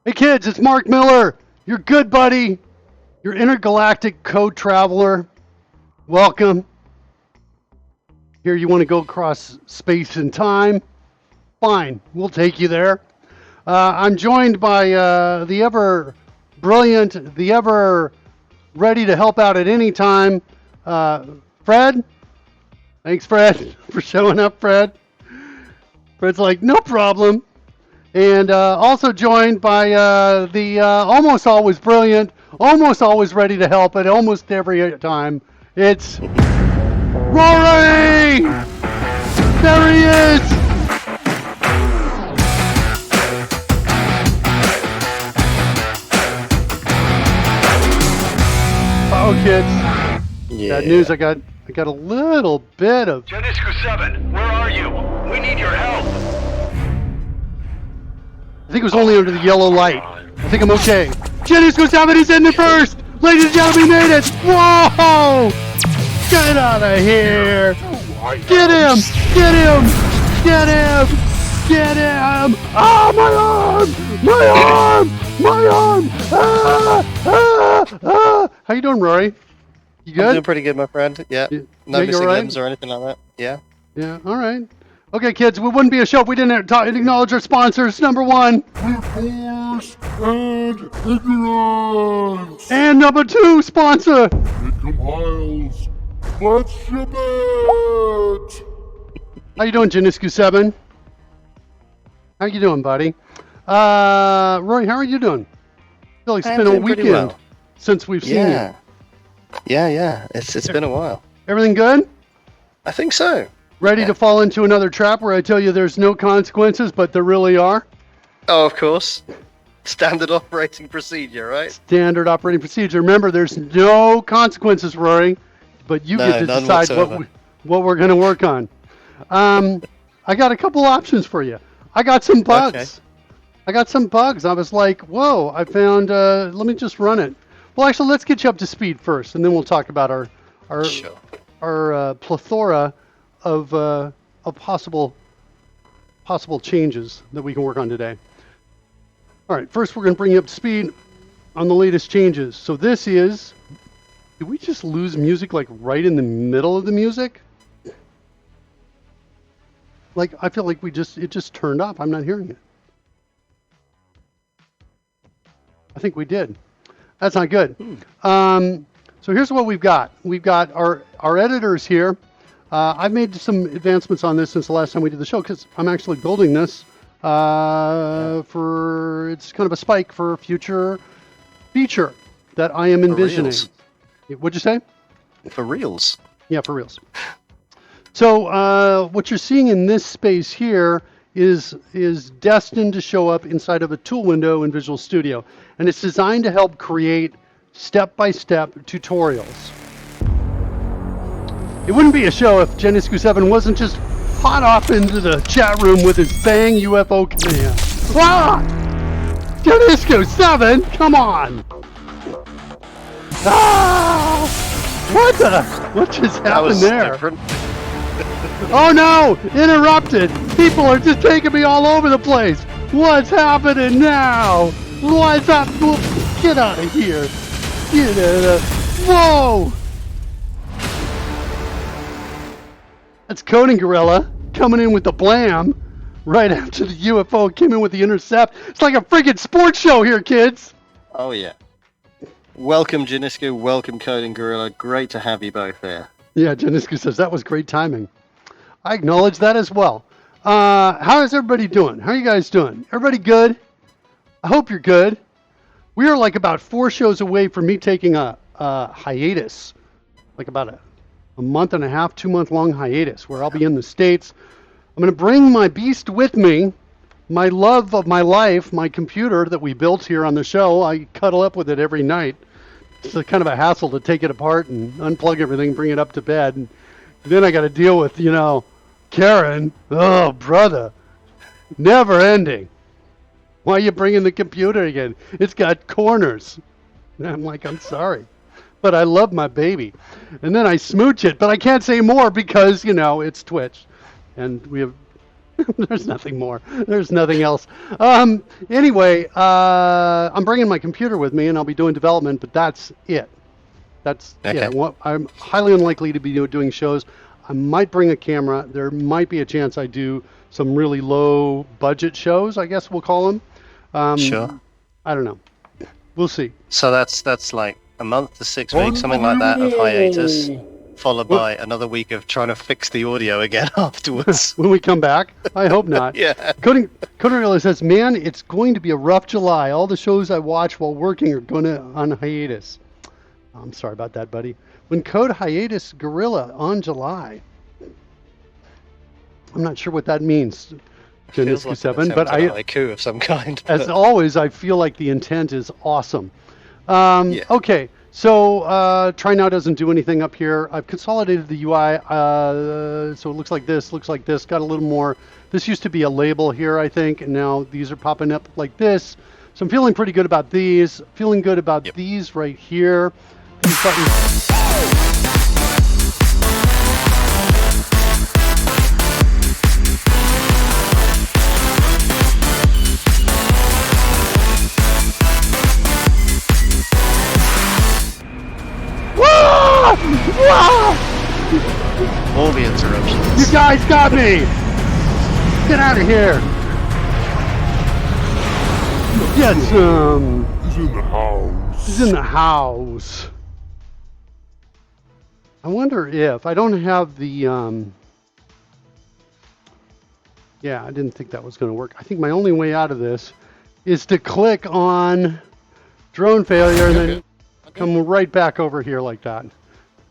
Hey kids, it's Mark Miller, your good buddy, your intergalactic co-traveler. Welcome. Here you want to go across space and time? Fine, we'll take you there. I'm joined by the ever brilliant, the ever ready to help out at any time, Fred. Thanks, Fred, for showing up, Fred. Fred's like, no problem. And also joined by the almost always brilliant, almost always ready to help at almost every time. It's Rory! There he is! Oh, kids. Yeah. Bad news, I got a little bit of... Geniscu 7, where are you? We need your help! I think it was only under the yellow light. I think I'm okay. Geniscu 7 is in the first! Ladies and gentlemen, we made it! Whoa! Get out of here! Get him! Get him! Get him! Get him! Ah, my arm! My arm! My arm! Ah! Ah! Ah! How you doing, Rory? You good? I'm doing pretty good, my friend. Yeah. No you missing alright? limbs or anything like that. Yeah. Yeah, all right. Okay, kids, we wouldn't be a show if we didn't acknowledge our sponsors. Number one. Force and ignorance. And number two sponsor. It compiles. Let's ship it. How you doing, Janiscu 7? How you doing, buddy? Roy, how are you doing? I feel like it's I'm been a doing pretty weekend well. since we've seen you. Yeah. It's been a while. Everything good? I think so. Ready to fall into another trap where I tell you there's no consequences, but there really are? Oh, of course. Standard operating procedure, right? Standard operating procedure. Remember, there's no consequences, Rory, but you get to none decide whatsoever. what we're going to work on. I got a couple options for you. I got some bugs. Okay. I got some bugs. I was like, whoa, I found, let me just run it. Well, actually, let's get you up to speed first, and then we'll talk about our Sure. plethora of possible changes that we can work on today. All right, first we're going to bring you up to speed on the latest changes. So this is, did we just lose music like right in the middle of the music? Like, I feel like it just turned off. I'm not hearing it. I think we did. That's not good. So here's what we've got. We've got our editors here. I've made some advancements on this since the last time we did the show because I'm actually building this it's kind of a spike for a future feature that I am envisioning. reals. What'd you say? For reals. Yeah, for reals. So what you're seeing in this space here is destined to show up inside of a tool window in Visual Studio. And it's designed to help create step-by-step tutorials. It wouldn't be a show if Geniscu 7 wasn't just hot off into the chat room with his bang UFO command. Ah! Geniscu 7, come on! Ah! What just That was happened there? different. Oh no! Interrupted! People are just taking me all over the place! What's happening now? What's up? Get out of here! Get out of... Whoa! That's Coding Gorilla coming in with the blam right after the UFO came in with the intercept. It's like a freaking sports show here, kids! Oh, yeah. Welcome, Janiscu. Welcome, Coding Gorilla. Great to have you both there. Yeah, Janiscu says that was great timing. I acknowledge that as well. How is everybody doing? How are you guys doing? Everybody good? I hope you're good. We are like about 4 shows away from me taking a hiatus, like about a month and a half, 2-month long hiatus where I'll be in the States. I'm going to bring my beast with me, my love of my life, my computer that we built here on the show. I cuddle up with it every night. It's a kind of a hassle to take it apart and unplug everything, bring it up to bed. And then I got to deal with, Karen. Oh, brother. Never ending. Why are you bringing the computer again? It's got corners. And I'm like, I'm sorry. But I love my baby. And then I smooch it. But I can't say more because, it's Twitch. And we have There's nothing more. There's nothing else. Anyway, I'm bringing my computer with me, and I'll be doing development, but that's it. That's Okay. I'm highly unlikely to be doing shows. I might bring a camera. There might be a chance I do some really low budget shows, I guess we'll call them. Sure. I don't know. We'll see. So that's like a month to 6 weeks, something like that, of hiatus, followed by another week of trying to fix the audio again afterwards. When we come back, I hope not. Yeah. Coding Gorilla says, man, it's going to be a rough July. All the shows I watch while working are going to on hiatus. I'm sorry about that, buddy. When code hiatus Gorilla on July. I'm not sure what that means, Feels like Genescu7, an but attempt at a haiku of some kind. as but- always, I feel like the intent is awesome. Yeah. Okay, so try now doesn't do anything up here. I've consolidated the UI, so it looks like this, got a little more. This used to be a label here, I think, and now these are popping up like this. So I'm feeling pretty good about these. Feeling good about Yep. these right here. These buttons. All the interruptions. You guys got me! Get out of here! Get some. He's in the house. He's in the house. I wonder if I don't have the. Yeah, I didn't think that was going to work. I think my only way out of this is to click on drone failure and then come right back over here like that.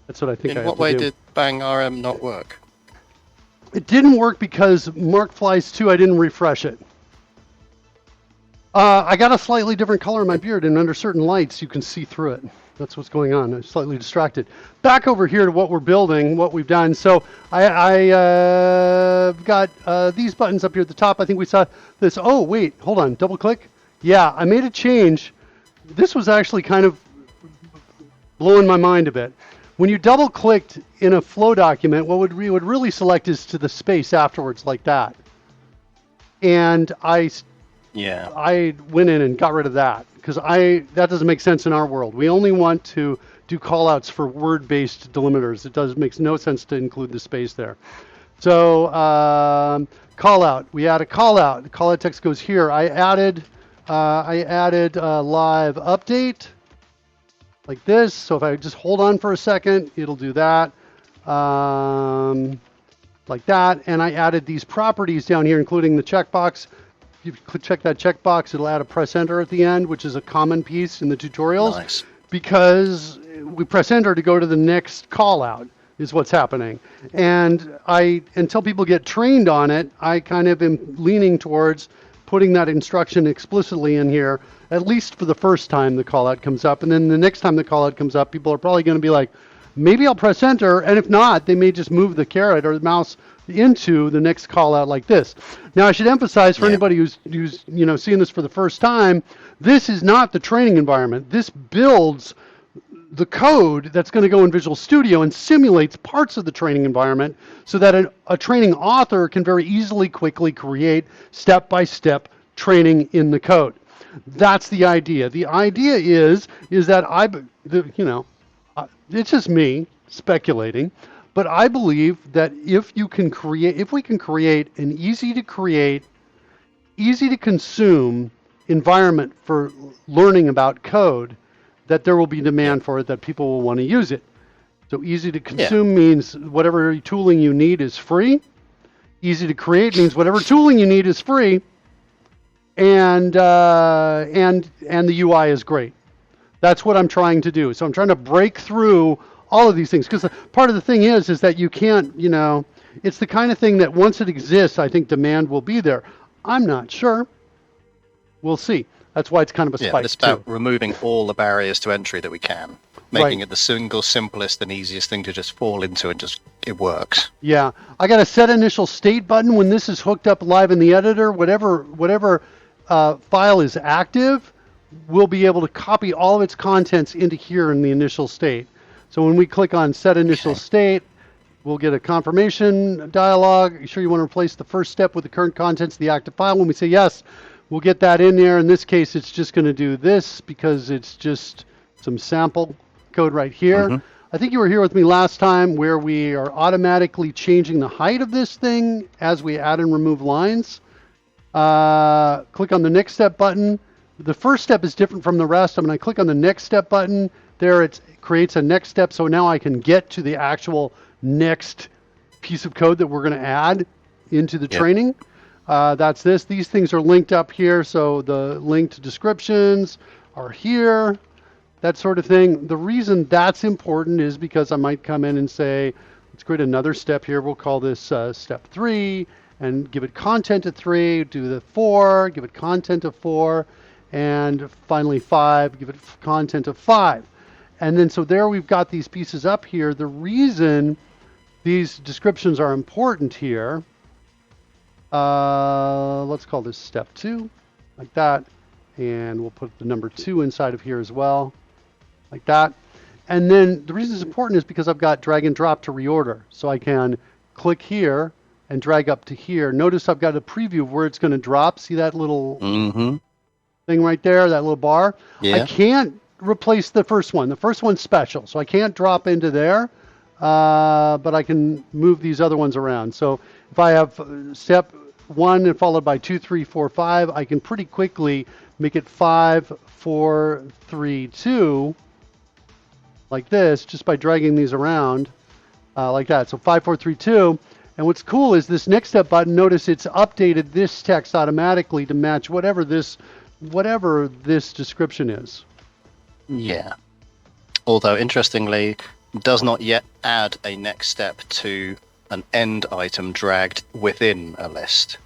That's what I think I In have what to way do. did Bang RM not work? It didn't work because Mark Flies 2, I didn't refresh it. I got a slightly different color in my beard, and under certain lights, you can see through it. That's what's going on. I'm slightly distracted. Back over here to what we're building, what we've done. So I got these buttons up here at the top. I think we saw this. Oh, wait, hold on. Double click. Yeah, I made a change. This was actually kind of blowing my mind a bit. When you double clicked in a flow document, what we would really select is to the space afterwards like that. And I went in and got rid of that because that doesn't make sense in our world. We only want to do callouts for word-based delimiters. Makes no sense to include the space there. So callout, we add a callout. The callout text goes here. I added live update. Like this, so if I just hold on for a second, it'll do that, like that, and I added these properties down here, including the checkbox. If you check that checkbox, it'll add a press enter at the end, which is a common piece in the tutorials, Nice. because we press enter to go to the next call out, is what's happening. And until people get trained on it, I kind of am leaning towards putting that instruction explicitly in here, at least for the first time the call out comes up. And then the next time the call out comes up, people are probably going to be like, maybe I'll press enter. And if not, they may just move the caret or the mouse into the next call out like this. Now, I should emphasize for anybody who's seeing this for the first time, this is not the training environment. This builds the code that's going to go in Visual Studio and simulates parts of the training environment so that a training author can very easily, quickly create step-by-step training in the code. That's the idea. The idea is that it's just me speculating, but I believe that if we can create an easy to create, easy to consume environment for learning about code, that there will be demand for it, that people will want to use it. So easy to consume means whatever tooling you need is free. Easy to create means whatever tooling you need is free. And the UI is great. That's what I'm trying to do. So I'm trying to break through all of these things, because part of the thing is that you can't, it's the kind of thing that once it exists, I think demand will be there. I'm not sure. We'll see. That's why it's kind of a spike It's about too. removing all the barriers to entry that we can, making it the single simplest and easiest thing to just fall into, and just it works. Yeah, I got a set initial state button when this is hooked up live in the editor. Whatever file is active, we'll be able to copy all of its contents into here in the initial state. So when we click on set initial state, we'll get a confirmation dialog. Are you sure you want to replace the first step with the current contents of the active file? When we say yes, we'll get that in there. In this case, it's just going to do this because it's just some sample code right here. Mhm. I think you were here with me last time where we are automatically changing the height of this thing as we add and remove lines. Click on the next step button. The first step is different from the rest. I'm going to click on the next step button. There it creates a next step, so now I can get to the actual next piece of code that we're going to add into the training. That's this. These things are linked up here, so the linked descriptions are here, that sort of thing. The reason that's important is because I might come in and say, let's create another step here. We'll call this step 3 and give it content of 3, do the 4, give it content of 4, and finally 5, give it content of 5. And then so there we've got these pieces up here. The reason these descriptions are important here, let's call this step 2, like that. And we'll put the number 2 inside of here as well, like that. And then the reason it's important is because I've got drag and drop to reorder. So I can click here and drag up to here. Notice I've got a preview of where it's going to drop. See that little thing right there, that little bar? Yeah. I can't replace the first one. The first one's special, so I can't drop into there, but I can move these other ones around. So if I have step 1 and followed by 2, 3, 4, 5, I can pretty quickly make it 5, 4, 3, 2, like this, just by dragging these around like that. So 5, 4, 3, 2. And what's cool is this next step button, notice it's updated this text automatically to match whatever this description is. Yeah. Although, interestingly, does not yet add a next step to an end item dragged within a list.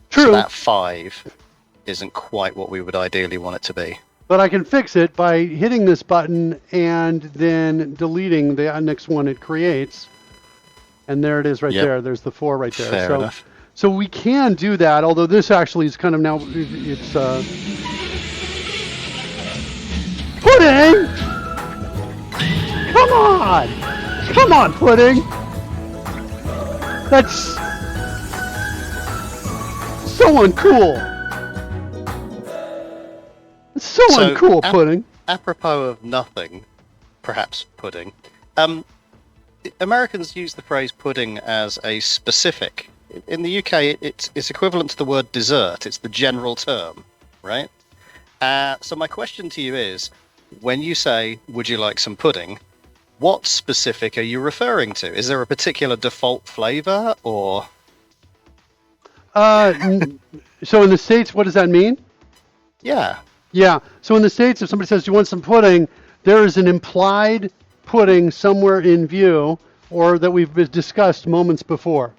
True. So that 5 isn't quite what we would ideally want it to be. But I can fix it by hitting this button and then deleting the next one it creates. And there it is right there. There's the 4 right there. Fair enough. So we can do that, although this actually is kind of now, it's Pudding! Come on! Come on, Pudding! That's so uncool. It's so uncool, Pudding. Apropos of nothing, perhaps pudding. Americans use the phrase pudding as a specific. In the UK, it's equivalent to the word dessert. It's the general term, right? So my question to you is, when you say, would you like some pudding, what specific are you referring to? Is there a particular default flavor, or? So in the States, what does that mean? Yeah. Yeah. So in the States, if somebody says, do you want some pudding, there is an implied pudding somewhere in view, or that we've discussed moments before.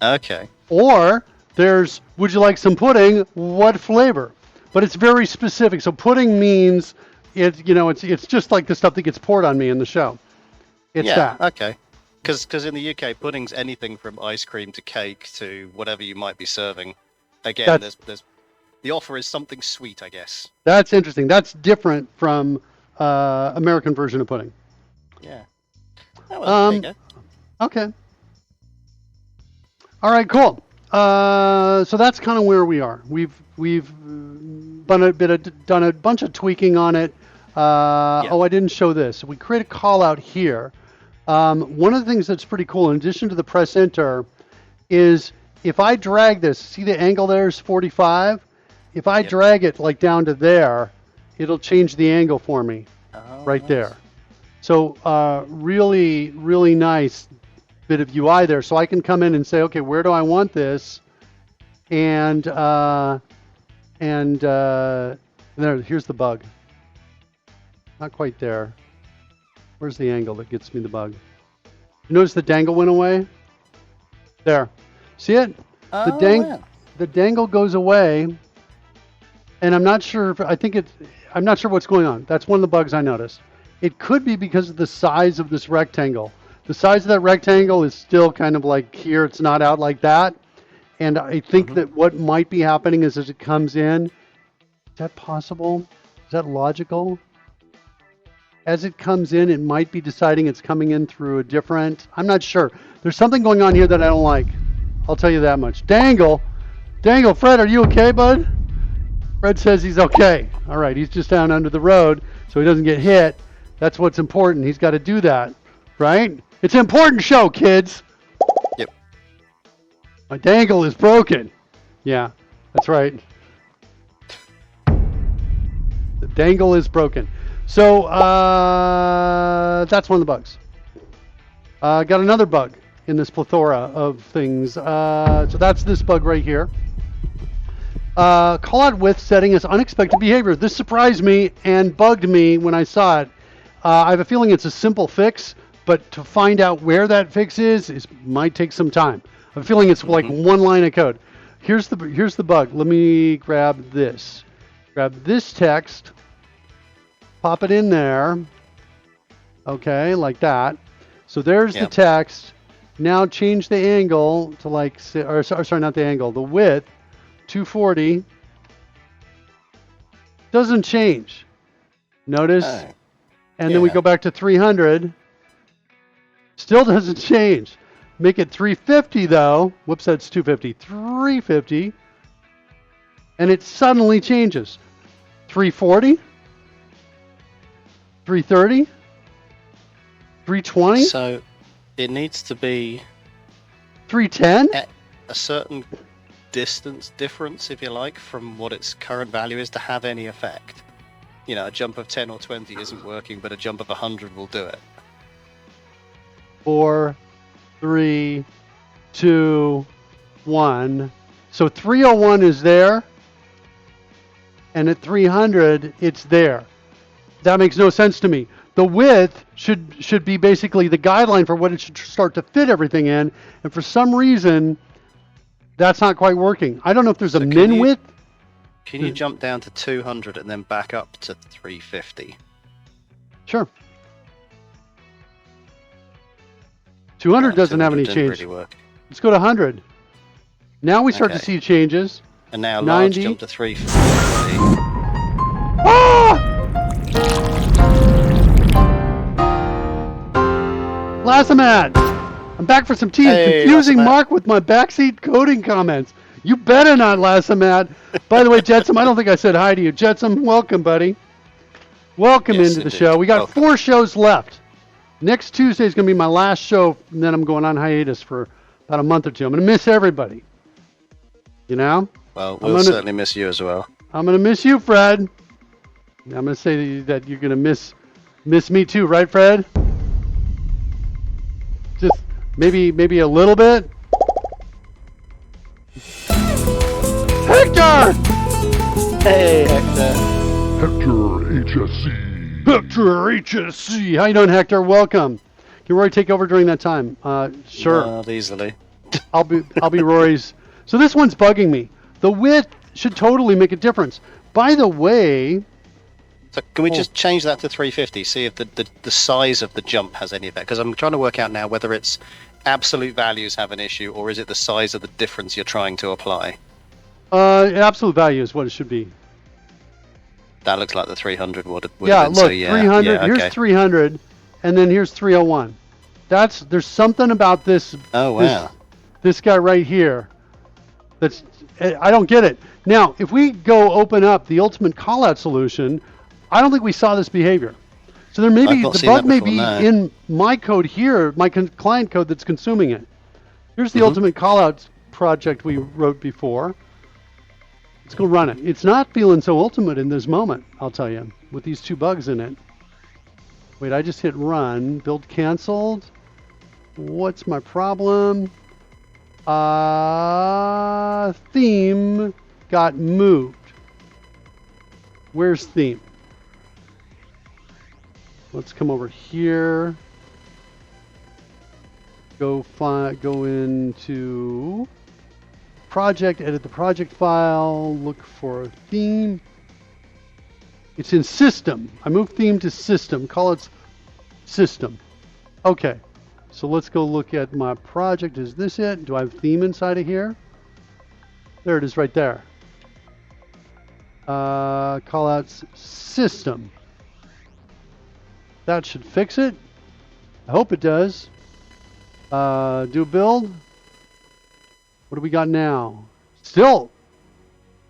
Okay. Or there's, would you like some pudding? What flavor? But it's very specific. So pudding means it's just like the stuff that gets poured on me in the show. It's that. Okay. Because in the UK, pudding's anything from ice cream to cake to whatever you might be serving. Again, there's the offer is something sweet, I guess. That's interesting. That's different from American version of pudding. Yeah. There you go. Okay. All right, cool. So that's kind of where we are. We've done a bunch of tweaking on it. Oh, I didn't show this. We create a call out here. One of the things that's pretty cool, in addition to the press enter, is if I drag this, see the angle there is 45? If I drag it like down to there, it'll change the angle for me right there. So really, really nice bit of UI there. So I can come in and say, okay, where do I want this? And there, here's the bug. Not quite there. Where's the angle that gets me the bug? You notice the dangle went away? There. See it? The dangle goes away. And I'm not sure I'm not sure what's going on. That's one of the bugs I noticed. It could be because of the size of this rectangle. The size of that rectangle is still kind of like here. It's not out like that. And I think that what might be happening is as it comes in, is that possible? Is that logical? as it comes in, it might be deciding it's coming in through a different, I'm not sure. There's something going on here that I don't like. I'll tell you that much. Dangle, Fred, are you okay, bud? Fred says he's okay. All right, he's just down under the road so he doesn't get hit. That's what's important. He's got to do that, right? It's an important show, kids. Yep. My dangle is broken. Yeah, that's right. The dangle is broken. So that's one of the bugs. Got another bug in this plethora of things. So that's this bug right here. Call out with setting as unexpected behavior. This surprised me and bugged me when I saw it. I have a feeling it's a simple fix, but to find out where that fix is might take some time. I have a feeling it's like one line of code. Here's the bug. Let me grab this. Grab this text. Pop it in there. Okay, like that. So there's the text. Now change the angle to like, or sorry, not the angle, the width, 240. Doesn't change. Notice? And then we go back to 300. Still doesn't change. Make it 350 though. Whoops, that's 250. 350. And it suddenly changes. 340. 330. 320. So it needs to be 310. at a certain distance difference, if you like, from what its current value is to have any effect. You know, a jump of 10 or 20 isn't working, but a jump of 100 will do it. 4, 3, 2, 1. So 301 is there, and at 300 it's there. That makes no sense to me. The width should be basically the guideline for what it should start to fit everything in, and for some reason that's not quite working. I don't know if there's a min width. Can you jump down to 200 and then back up to 350? Sure. 200 doesn't have any change. Really work. Let's go to 100. Now we start to see changes. And now large 90. jump to 350. Ah! Lasamat! I'm back for some tea. Hey, confusing Lasamat. Mark with my backseat coding comments. You better not, Lasamat. By the way, Jetsam, I don't think I said hi to you. Jetsam, welcome, buddy. Welcome Yes, into the indeed. show. We got Welcome. 4 shows left. Next Tuesday is going to be my last show, and then I'm going on hiatus for about a month or two. I'm going to miss everybody. You know? Well, we'll certainly miss you as well. I'm going to miss you, Fred. I'm going to say that you're going to miss me too, right, Fred? Just maybe a little bit. Hector! Hey, Hector. Hector HSC. Hector HSC. How you doing, Hector? Welcome. Can Rory take over during that time? Sure. Not easily. I'll be Rory's. So this one's bugging me. The width should totally make a difference. By the way, So can we just change that to 350? See if the size of the jump has any effect? Because I'm trying to work out now whether it's absolute values have an issue or is it the size of the difference you're trying to apply? absolute value is what it should be. That looks like the 300 would have Yeah, been. look, So, yeah, 300. yeah, okay. Here's 300, and then here's 301. There's something about this. Oh, wow. This guy right here. I don't get it. Now, if we go open up the ultimate callout solution, I don't think we saw this behavior. So there may I've be not the seen bug that may before, be no. in my code here, my client code that's consuming it. Here's the ultimate callout project we wrote before. Let's go run it. It's not feeling so ultimate in this moment, I'll tell you, with these 2 bugs in it. Wait, I just hit run. Build canceled. What's my problem? Theme got moved. Where's theme? Let's come over here. Go into project, edit the project file, look for a theme. It's in system. I moved theme to system. Call it system. Okay. So let's go look at my project. Is this it? Do I have theme inside of here? There it is right there. Callouts system. That should fix it. I hope it does. Do a build. What do we got now? Still.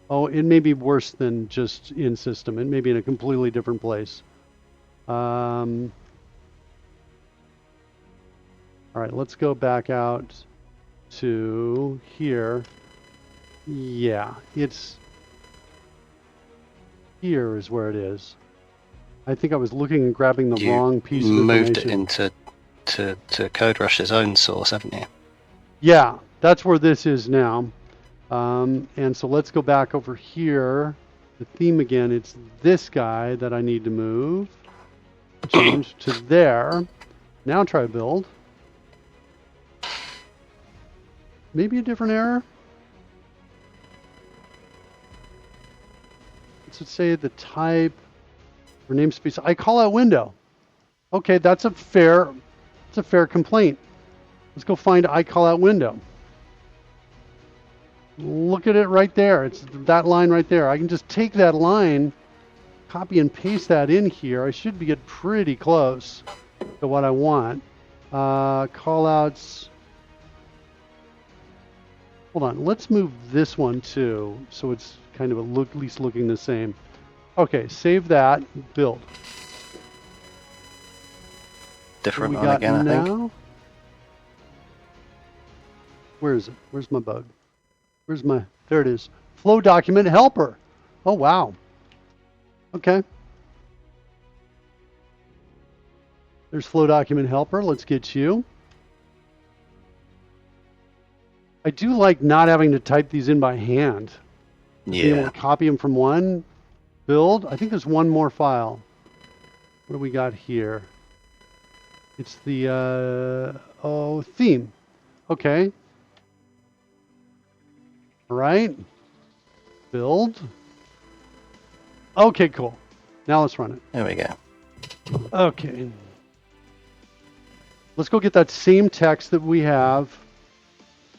Oh, it may be worse than just in system. It may be in a completely different place. All right, let's go back out to here. Yeah, it's here is where it is. I think I was looking and grabbing the wrong piece of information. Moved it into to Code Rush's own source, haven't you? Yeah, that's where this is now. And so let's go back over here. The theme again, it's this guy that I need to move. Change to there. Now try build. Maybe a different error. Let's say the type or namespace. I call out window. Okay, that's a fair complaint. Let's go find I call out window. Look at it right there. It's that line right there. I can just take that line, copy and paste that in here. I should get pretty close to what I want. Callouts. Hold on. Let's move this one too, so it's kind of at least looking the same. Okay, save that. Build. Different one again, I think. Where is it? Where's my bug? Where's my... There it is. Flow document helper. Oh, wow. Okay. There's flow document helper. Let's get you. I do like not having to type these in by hand. Yeah. Being able to copy them from one. Build. I think there's one more file. What do we got here? It's the theme. Okay. All right. Build. Okay, cool. Now let's run it. There we go. Okay. Let's go get that same text that we have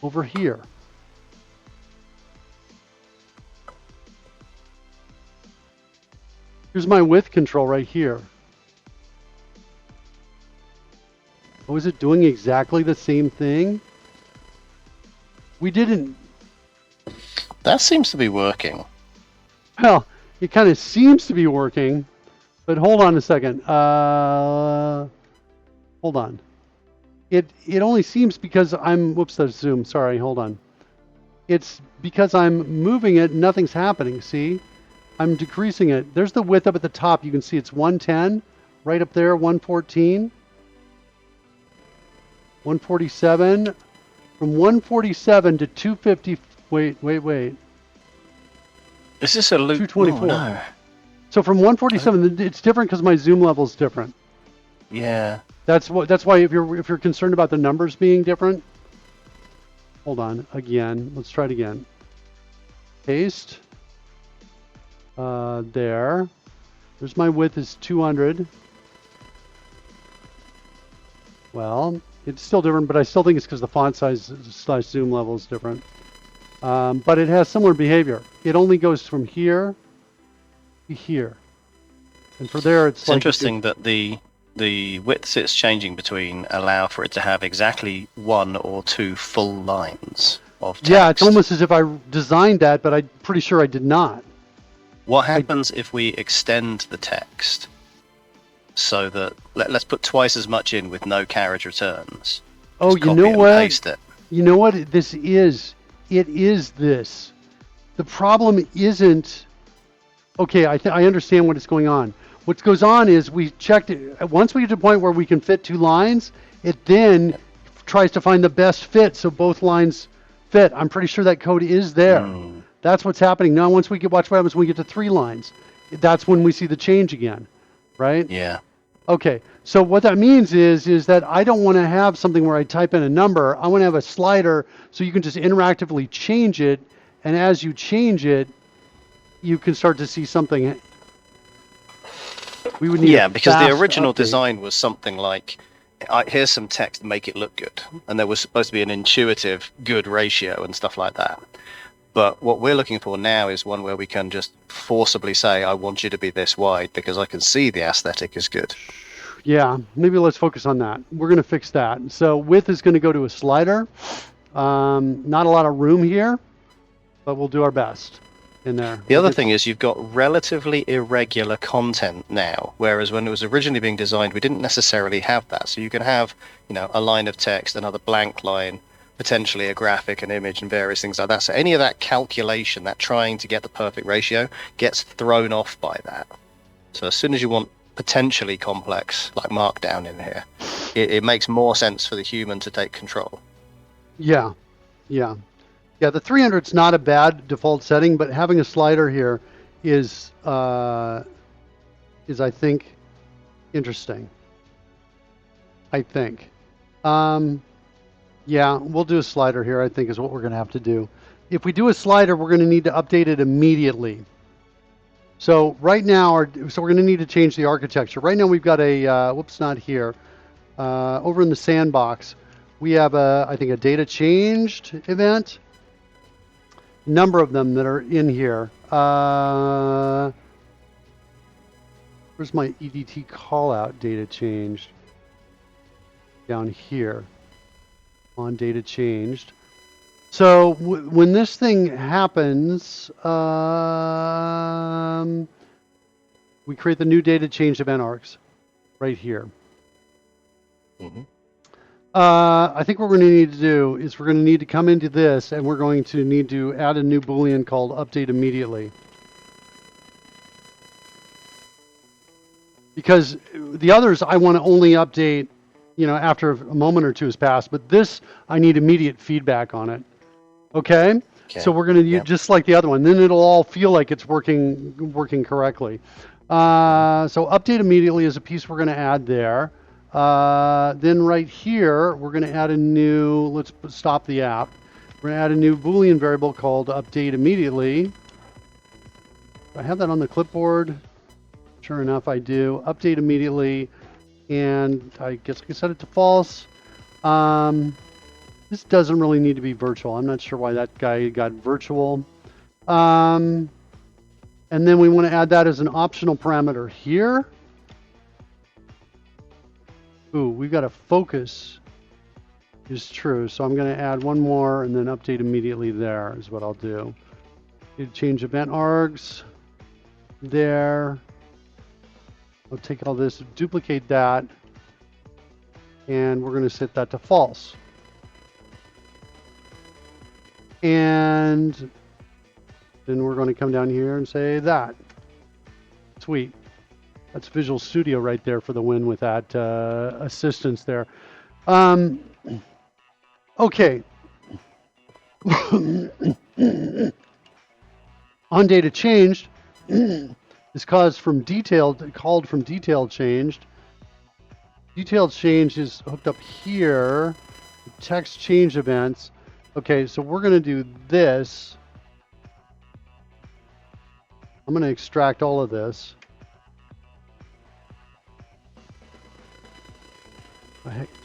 over here. Here's my width control right here. Oh, is it doing exactly the same thing? We didn't... That seems to be working. Well, it kind of seems to be working, but hold on a second. Hold on. It only seems because I'm... Whoops, that's zoom. Sorry, hold on. It's because I'm moving it, nothing's happening, see? I'm decreasing it. There's the width up at the top. You can see it's 110. Right up there, 114. 147. From 147 to 250... Wait. Is this a loop? 224. Oh, no. So from 147, it's different because my zoom level is different. Yeah. That's why if you're concerned about the numbers being different. Hold on. Again. Let's try it again. Paste. There. There's my width is 200. Well, it's still different, but I still think it's because the font size / zoom level is different. But it has similar behavior. It only goes from here to here. And for there, it's like... interesting that the widths it's changing between allow for it to have exactly 1 or 2 full lines of text. Yeah, it's almost as if I designed that, but I'm pretty sure I did not. What happens if we extend the text so that... Let's put twice as much in with no carriage returns. Oh, Just you copy know and what? paste it. You know what this is? It is this. The problem isn't... Okay, I understand what is going on. What goes on is we checked it. Once we get to the point where we can fit 2 lines, it then tries to find the best fit so both lines fit. I'm pretty sure that code is there. That's what's happening. Now, once we watch what happens when we get to 3 lines. That's when we see the change again, right? Yeah. Okay, so what that means is that I don't want to have something where I type in a number. I want to have a slider so you can just interactively change it, and as you change it, you can start to see something. We would need because the original update. design was something like, here's some text, make it look good. And there was supposed to be an intuitive good ratio and stuff like that. But what we're looking for now is one where we can just forcibly say, I want you to be this wide because I can see the aesthetic is good. Yeah, maybe let's focus on that. We're going to fix that. So width is going to go to a slider. Not a lot of room here, but we'll do our best in there. The other thing is you've got relatively irregular content now, whereas when it was originally being designed, we didn't necessarily have that. So you can have, a line of text, another blank line, potentially a graphic, an image, and various things like that. So any of that calculation, that trying to get the perfect ratio, gets thrown off by that. So as soon as you want potentially complex, like Markdown in here, it makes more sense for the human to take control. Yeah. The 300's not a bad default setting, but having a slider here is I think, interesting. I think. Yeah, we'll do a slider here, I think, is what we're going to have to do. If we do a slider, we're going to need to update it immediately. So right now, we're going to need to change the architecture. Right now we've got a, whoops, not here. Over in the sandbox, we have, I think, a data changed event. Number of them that are in here. Where's my EDT callout data changed? Down here on data changed. So when this thing happens, we create the new data change event args right here. Mm-hmm. I think what we're going to need to do is we're going to need to come into this and we're going to need to add a new Boolean called update immediately. Because the others I want to only update, after a moment or two has passed, but this I need immediate feedback on it. Okay? So we're going to use just like the other one. Then it'll all feel like it's working correctly. So update immediately is a piece we're going to add there. Then right here, we're going to add a new, let's stop the app. We're going to add a new Boolean variable called update immediately. Do I have that on the clipboard? Sure enough, I do. Update immediately. And I guess I can set it to false. This doesn't really need to be virtual. I'm not sure why that guy got virtual. And then we want to add that as an optional parameter here. Ooh, we've got a focus is true. So I'm going to add one more and then update immediately there is what I'll do. Change event args there. I'll take all this, duplicate that, and we're going to set that to false. And then we're going to come down here and say that. Sweet. That's Visual Studio right there for the win with that assistance there. Okay. On data changed is called from detailed changed. Detailed change is hooked up here. Text change events. Okay, so we're going to do this. I'm going to extract all of this.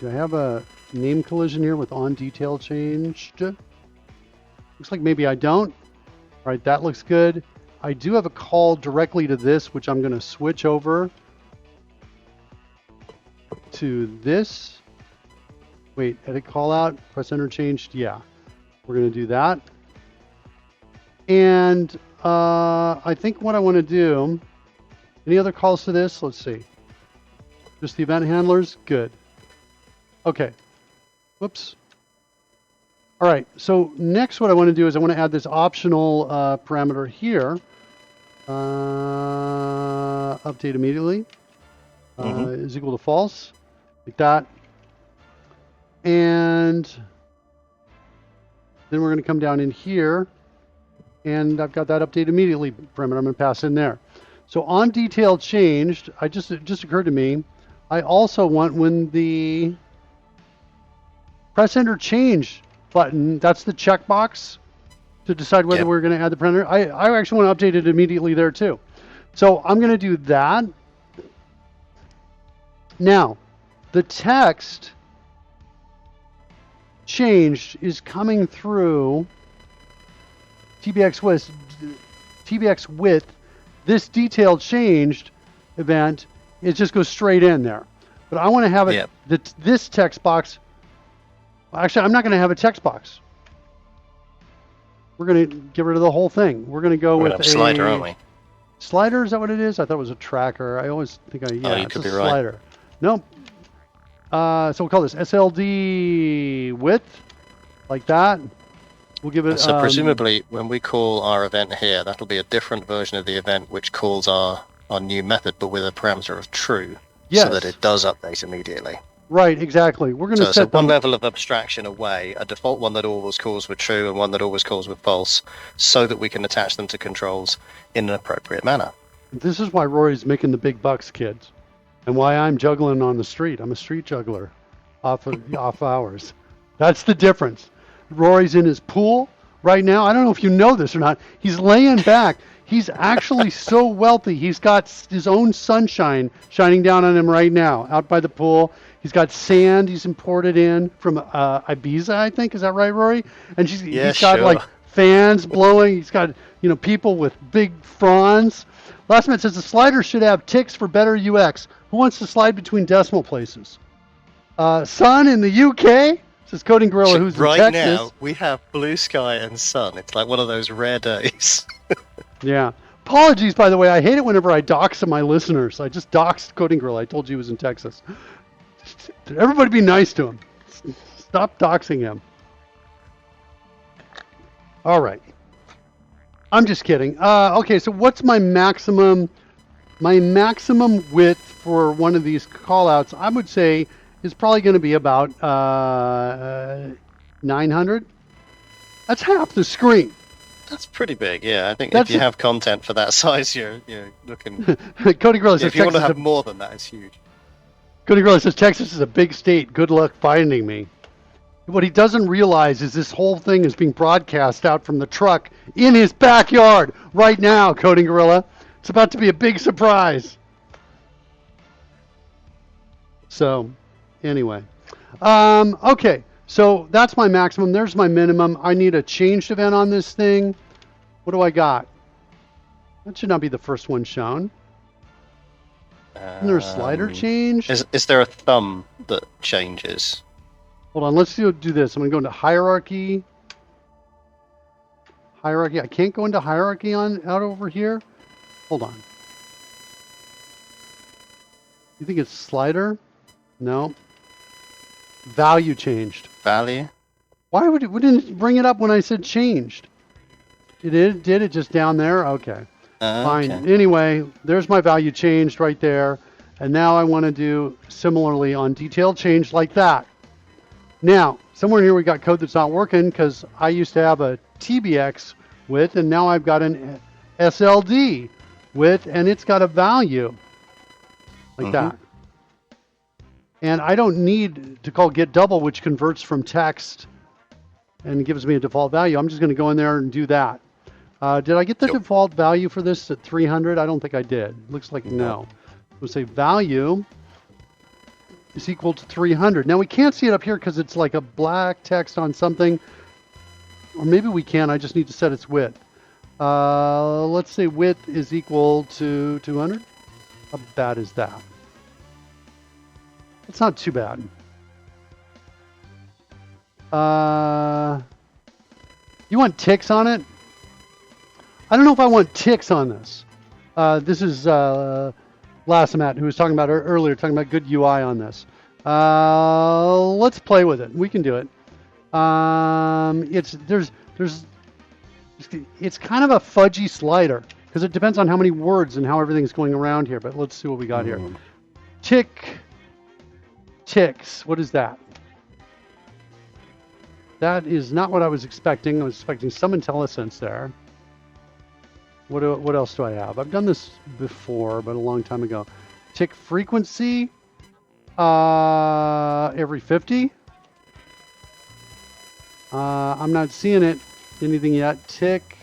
Do I have a name collision here with on detail changed? Looks like maybe I don't. All right, that looks good. I do have a call directly to this, which I'm going to switch over to this. Wait, edit call out, press enter changed. Yeah, we're going to do that. And I think what I want to do, any other calls to this? Let's see. Just the event handlers? Good. Okay. Whoops. All right. So next what I want to do is I want to add this optional parameter here. Update immediately is equal to false. Like that. And then we're going to come down in here. And I've got that update immediately parameter I'm going to pass in there. So on detail changed, it just occurred to me, I also want when the press enter change button, that's the checkbox to decide whether we're going to add the parameter. I actually want to update it immediately there too. So I'm going to do that. Now, the text changed is coming through TBX with this detailed changed event. It just goes straight in there. But I want to have it, Yep. this text box. Actually, I'm not going to have a text box. We're going to get rid of the whole thing. We're going to go We're with gonna have a slider, aren't we? Slider, is that what it is? I thought it was a tracker. I always think you it's could a be right. slider. Nope. So we'll call this SLD width, like that. We'll give it. So presumably, when we call our event here, that'll be a different version of the event which calls our new method, but with a parameter of true, Yes. so that it does update immediately. Right, exactly. We're going to So set one them. level of abstraction away, a default one that always calls with true and one that always calls with false, so that we can attach them to controls in an appropriate manner. This is why Rory's making the big bucks, kids, and why I'm juggling on the street. I'm a street juggler, off hours. That's the difference. Rory's in his pool right now. I don't know if you know this or not. He's laying back. He's actually so wealthy. He's got his own sunshine shining down on him right now, out by the pool. He's got sand he's imported in from Ibiza, I think. Is that right, Rory? And he's got sure. like fans blowing. He's got people with big fronds. Last minute says the slider should have ticks for better UX. Who wants to slide between decimal places? Sun in the UK, says Coding Gorilla, who's right in Texas. now, we have blue sky and sun. It's like one of those rare days. Yeah. Apologies, by the way. I hate it whenever I dox my listeners. I just doxed Coding Gorilla. I told you he was in Texas. Everybody be nice to him. Stop doxing him. All right. I'm just kidding. Okay, so what's my maximum width for one of these callouts? I would say is probably going to be about 900. That's half the screen. That's pretty big, yeah. I think That's if you have content for that size, you're looking. Cody Gorilla says If you want to Texas have more than that, it's huge. Cody Gorilla says Texas is a big state. Good luck finding me. What he doesn't realize is this whole thing is being broadcast out from the truck in his backyard right now, Cody Gorilla. It's about to be a big surprise. So, anyway. Okay, so that's my maximum. There's my minimum. I need a changed event on this thing. What do I got? That should not be the first one shown. Isn't there a slider change? Is there a thumb that changes? Hold on, let's do this. I'm going to go into hierarchy. Hierarchy. I can't go into hierarchy out over here. Hold on. You think it's slider? No. Value changed. Value? Why didn't it bring it up when I said changed? It did it just down there? Okay. Fine. Okay. Anyway, there's my value changed right there. And now I want to do similarly on detail change like that. Now, somewhere in here we got code that's not working because I used to have a TBX width and now I've got an SLD width and it's got a value like that. And I don't need to call get double, which converts from text and gives me a default value. I'm just going to go in there and do that. Did I get the default value for this at 300? I don't think I did. Looks like no. We'll say value is equal to 300. Now we can't see it up here because it's like a black text on something. Or maybe we can. I just need to set its width. Let's say width is equal to 200. How bad is that? It's not too bad. You want ticks on it? I don't know if I want ticks on this. This is Lassimat, who was talking about earlier, talking about good UI on this. Let's play with it. We can do it. It's kind of a fudgy slider because it depends on how many words and how everything's going around here. But let's see what we got here. Ticks. What is that? That is not what I was expecting. I was expecting some IntelliSense there. What else do I have? I've done this before, but a long time ago. Tick frequency every 50. I'm not seeing anything yet. Tick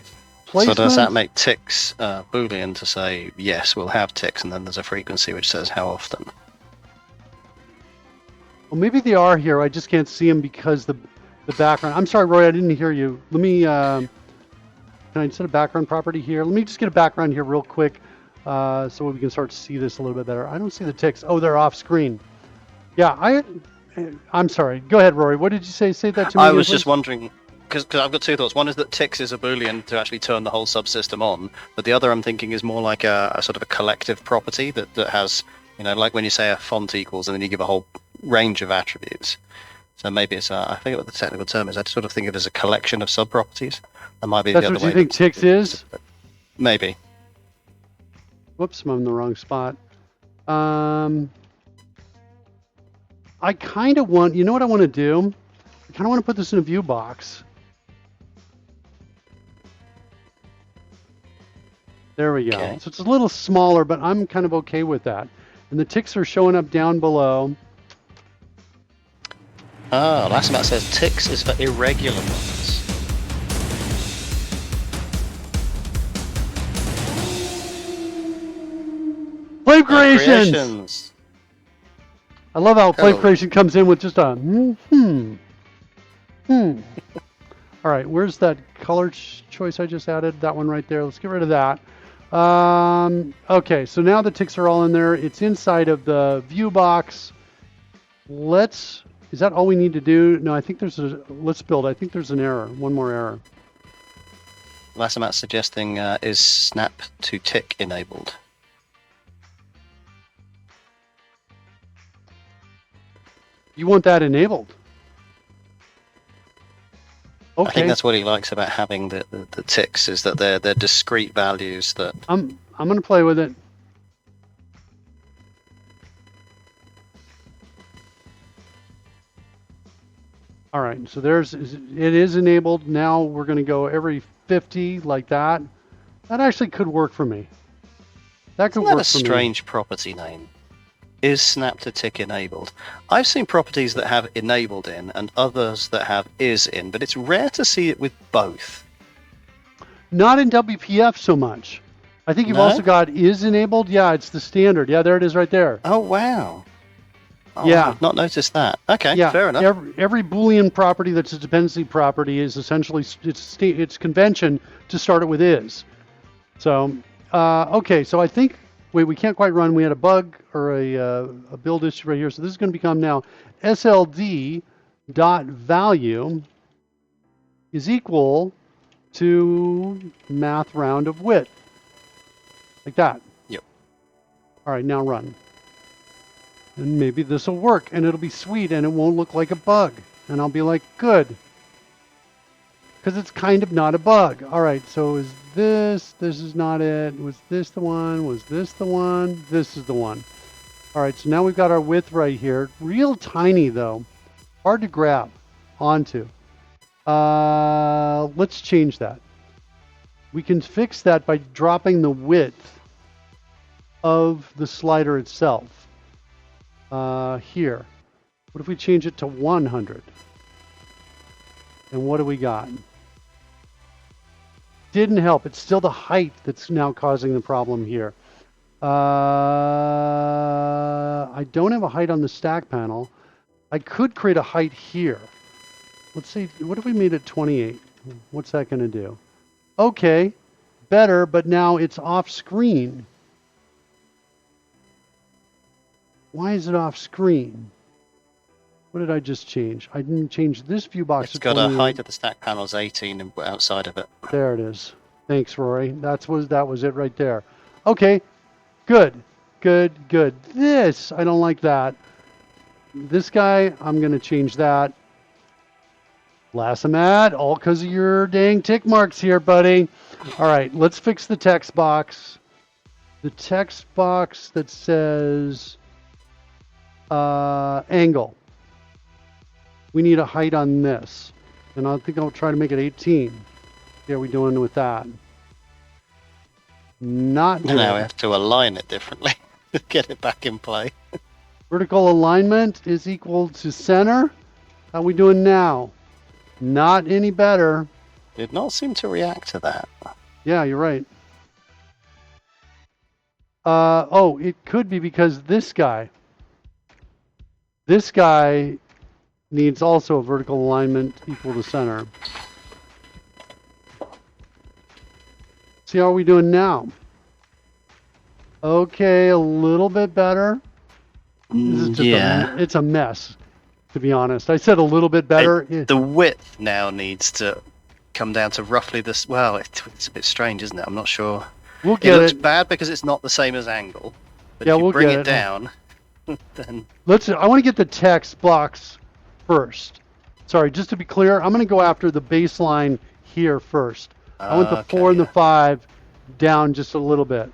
placement. So does that make ticks Boolean to say yes, we'll have ticks, and then there's a frequency which says how often? Well, maybe they are here. I just can't see them because the background. I'm sorry, Roy, I didn't hear you. Let me. Can I set a background property here? Let me just get a background here real quick so we can start to see this a little bit better. I don't see the ticks. Oh, they're off screen. Yeah, I'm sorry. Go ahead, Rory. What did you say? Say that to me I again, was just please. wondering, because I've got two thoughts. One is that ticks is a boolean to actually turn the whole subsystem on, but the other I'm thinking is more like a sort of a collective property that has, like when you say a font equals and then you give a whole range of attributes. So maybe it's I forget what the technical term is. I sort of think of it as a collection of subproperties. That might be the That's other what you way. think ticks is? Maybe. Whoops, I'm in the wrong spot. I kind of want, you know what I want to do? I kind of want to put this in a view box. There we go. Okay. So it's a little smaller, but I'm kind of okay with that. And the ticks are showing up down below. Oh, last amount says ticks is for irregular ones. Flame creations! I love how flame Hello. creation comes in with just a All right, where's that color choice I just added? That one right there. Let's get rid of that. Okay, so now the ticks are all in there. It's inside of the view box. Is that all we need to do? No, I think let's build. I think there's an error. One more error. Last amount suggesting is snap to tick enabled. You want that enabled? Okay. I think that's what he likes about having the ticks is that they're discrete values that. I'm going to play with it. All right, so it is enabled. Now we're going to go every 50 like that. That actually could work for me. That could Isn't that work a for me. strange property name? Is snap to tick enabled? I've seen properties that have enabled in and others that have is in, but it's rare to see it with both. Not in WPF so much. I think you've also got is enabled. Yeah, it's the standard. Yeah, there it is right there. Oh, wow. Oh, Yeah. I've not noticed that. Okay, Yeah, fair enough. Every Boolean property that's a dependency property is essentially it's convention to start it with is. So, okay, so I think we can't quite run. We had a bug or a build issue right here. So this is going to become now SLD dot value is equal to math round of width, like that. Yep. All right, now run. And maybe this will work and it'll be sweet and it won't look like a bug. And I'll be like, good. Because it's kind of not a bug. All right, so is this is not it. Was this the one? Was this the one? This is the one. All right, so now we've got our width right here. Real tiny though. Hard to grab onto. Let's change that. We can fix that by dropping the width of the slider itself. Here. What if we change it to 100? And what do we got? Didn't help. It's still the height that's now causing the problem here. I don't have a height on the stack panel. I could create a height here. Let's see. What if we made it 28? What's that going to do? Okay. Better, but now it's off screen. Why is it off screen? What did I just change? I didn't change this view box. It's got a height of the stack panel is 18 and outside of it. There it is. Thanks, Rory. That was it right there. Okay, good. This, I don't like that. This guy, I'm going to change that. Lasamat, all because of your dang tick marks here, buddy. All right, let's fix the text box. The text box that says angle. We need a height on this. And I think I'll try to make it 18. Yeah, we doing with that? Not good. Now we have to align it differently to get it back in play. Vertical alignment is equal to center. How we doing now? Not any better. Did not seem to react to that. Yeah, you're right. Oh, it could be because this guy needs also a vertical alignment equal to center. See how are we doing now? Okay, a little bit better. This is just Yeah. it's a mess, to be honest. I said a little bit better. The width now needs to come down to roughly this. Well, it's a bit strange, isn't it? I'm not sure. We'll It get looks it. bad because it's not the same as angle. But Yeah, if you we'll bring get it it. down, then I want to get the text box first. Sorry, just to be clear, I'm going to go after the baseline here first. I want the Okay, 4 and the yeah. 5 down just a little bit.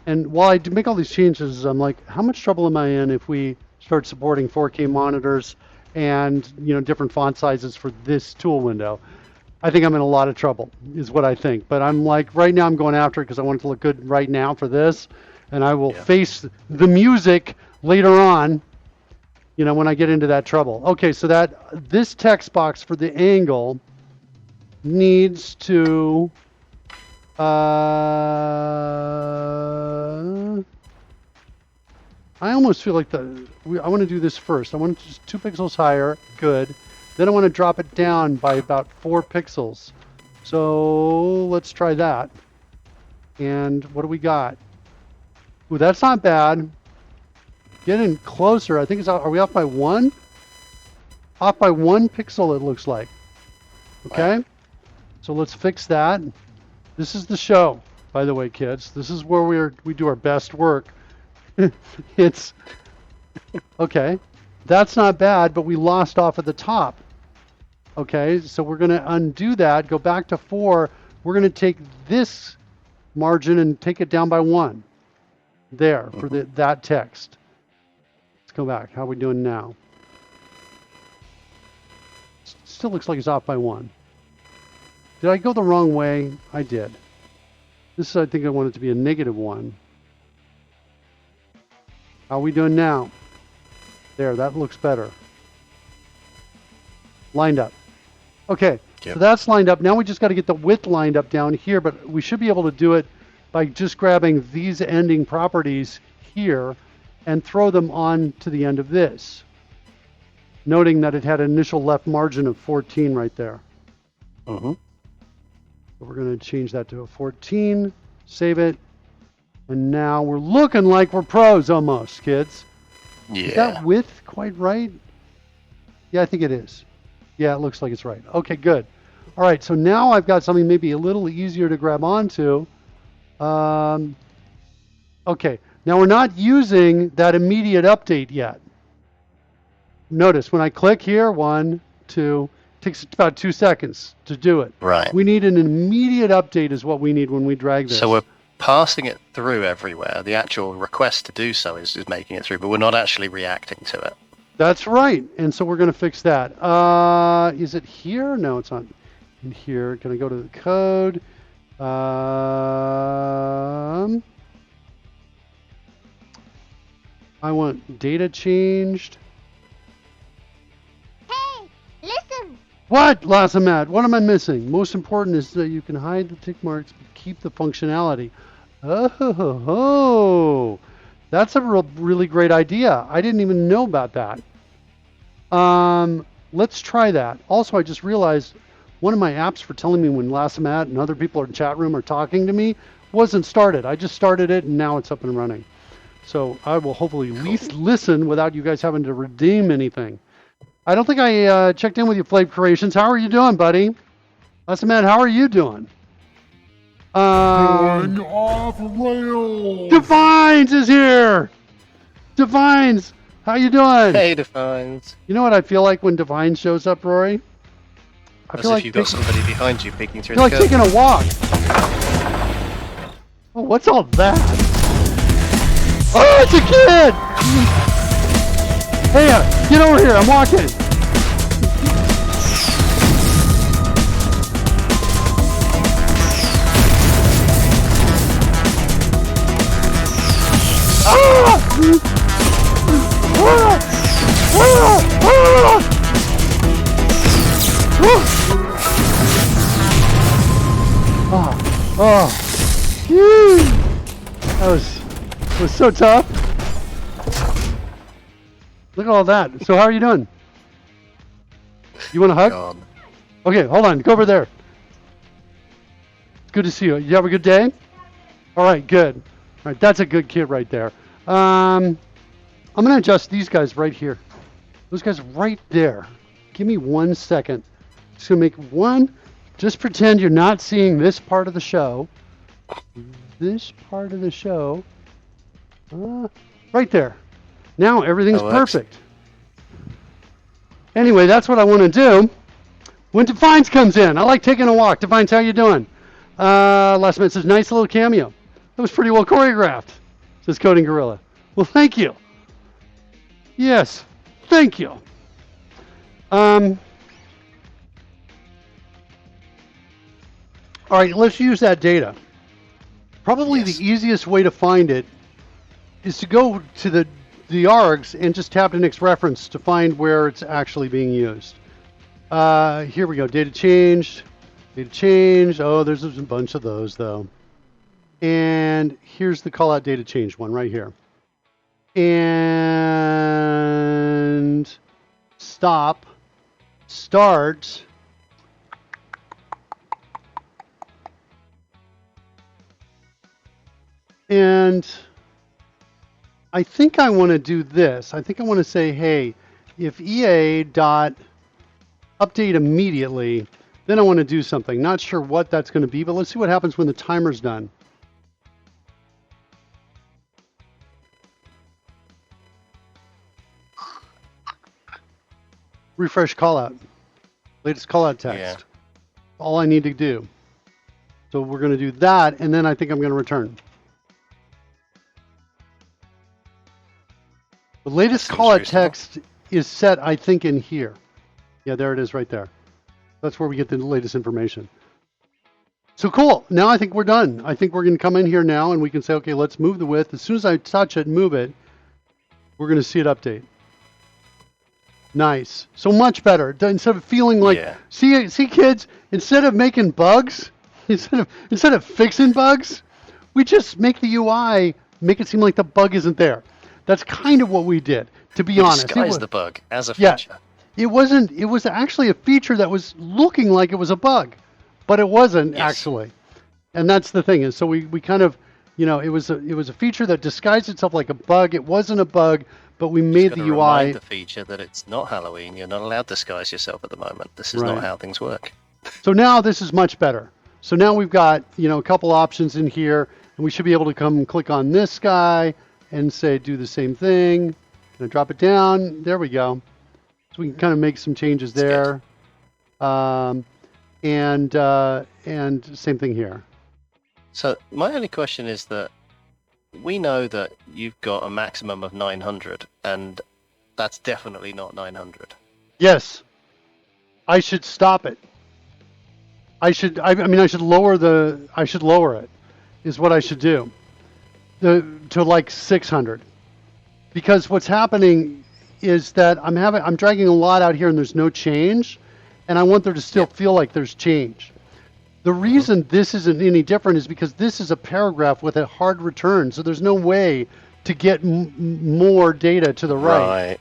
And while I do make all these changes, I'm like, how much trouble am I in if we start supporting 4K monitors and different font sizes for this tool window? I think I'm in a lot of trouble, is what I think. But I'm like, right now I'm going after it because I want it to look good right now for this. And I will face the music later on, when I get into that trouble. Okay, so this text box for the angle needs to I almost feel like I want to do this first. I want it just 2 pixels higher. Good. Then I want to drop it down by about 4 pixels. So let's try that. And what do we got? Ooh, that's not bad. Getting closer. I think are we off by 1? Off by 1 pixel, it looks like. Okay. Wow. So let's fix that. This is the show, by the way, kids. This is where we do our best work. It's okay. That's not bad, but we lost off at the top. Okay, so we're going to undo that, go back to 4. We're going to take this margin and take it down by 1. There, for that text. Let's go back. How are we doing now? Still looks like it's off by 1. Did I go the wrong way? I did. This, I think I want it to be a -1. How are we doing now? There, that looks better. Lined up. Okay, Yep. So that's lined up. Now we just got to get the width lined up down here, but we should be able to do it by just grabbing these ending properties here and throw them on to the end of this. Noting that it had an initial left margin of 14 right there. Mm-hmm. So we're going to change that to a 14, save it, and now we're looking like we're pros almost, kids. Yeah. Is that width quite right? Yeah, I think it is. Yeah, it looks like it's right. Okay, good. All right, so now I've got something maybe a little easier to grab onto. Okay, now we're not using that immediate update yet. Notice when I click here, 1, 2, it takes about 2 seconds to do it. Right. We need an immediate update is what we need when we drag this. So we're passing it through everywhere. The actual request to do so is making it through, but we're not actually reacting to it. That's right. And so we're going to fix that. Is it here? No, it's not in here. Going to go to the code. I want data changed. Hey, listen. What, Lasamat? What am I missing? Most important is that you can hide the tick marks but keep the functionality. Oh, that's a really great idea. I didn't even know about that. Let's try that. Also, I just realized one of my apps for telling me when Lasamat and other people in chat room are talking to me wasn't started. I just started it and now it's up and running. So I will hopefully at least listen without you guys having to redeem anything. I don't think I checked in with you, Flave Creations. How are you doing, buddy? Lasamat, how are you doing? Going off rails. Defines is here. Defines, how you doing? Hey, Defines. You know what I feel like when Defines shows up, Rory? I As feel if like you've got somebody behind you peeking through I the feel like curtain. taking a walk. Oh, what's all that? Oh, it's a kid! Hey, get over here. I'm walking. That was so tough. Look at all that. So how are you doing? You want a hug? God. Okay, hold on. Go over there. It's good to see you. You have a good day? All right, good. All right, that's a good kid right there. I'm going to adjust these guys right here. Those guys right there. Give me 1 second. Just going to make one. Just pretend you're not seeing this part of the show. This part of the show. Right there. Now everything's perfect. Anyway, that's what I want to do. When Defines comes in, I like taking a walk. Defines, how you doing? Last minute says, nice little cameo. That was pretty well choreographed, says Coding Gorilla. Well, thank you. Yes, thank you. All right, let's use that data. Probably the easiest way to find it is to go to the ARGs and just tap the next reference to find where it's actually being used. Here we go, data changed. Data change. Oh, there's a bunch of those though. And here's the callout data change one right here. And stop, start. And I think I want to do this. I think I want to say, hey, if EA dot update immediately, then I want to do something. Not sure what that's going to be, but let's see what happens when the timer's done. Refresh callout. Latest callout text. Yeah. All I need to do. So we're going to do that, and then I think I'm going to return. The latest callout text is set, I think, in here. Yeah, there it is right there. That's where we get the latest information. So cool. Now I think we're done. I think we're going to come in here now and we can say, okay, let's move the width. As soon as I touch it, move it, we're going to see it update. Nice. So much better. Instead of feeling like, see kids, instead of making bugs, instead of fixing bugs, we just make the UI make it seem like the bug isn't there. That's kind of what we did, to be honest. Disguise the bug as a feature. It wasn't. It was actually a feature that was looking like it was a bug, but it wasn't actually. And that's the thing is, so we kind of, it was a feature that disguised itself like a bug. It wasn't a bug, but we made the UI. Remind the feature that it's not Halloween. You're not allowed to disguise yourself at the moment. This is not how things work. So now this is much better. So now we've got a couple options in here, and we should be able to come and click on this guy and say do the same thing. Gonna drop it down. There we go. So we can kind of make some changes there. And same thing here. So my only question is that we know that you've got a maximum of 900, and that's definitely not 900. Yes. I should stop it. I should lower it, is what I should do. To like 600. Because what's happening is that I'm dragging a lot out here and there's no change, and I want there to still feel like there's change. The reason this isn't any different is because this is a paragraph with a hard return, so there's no way to get more data to the right. Right.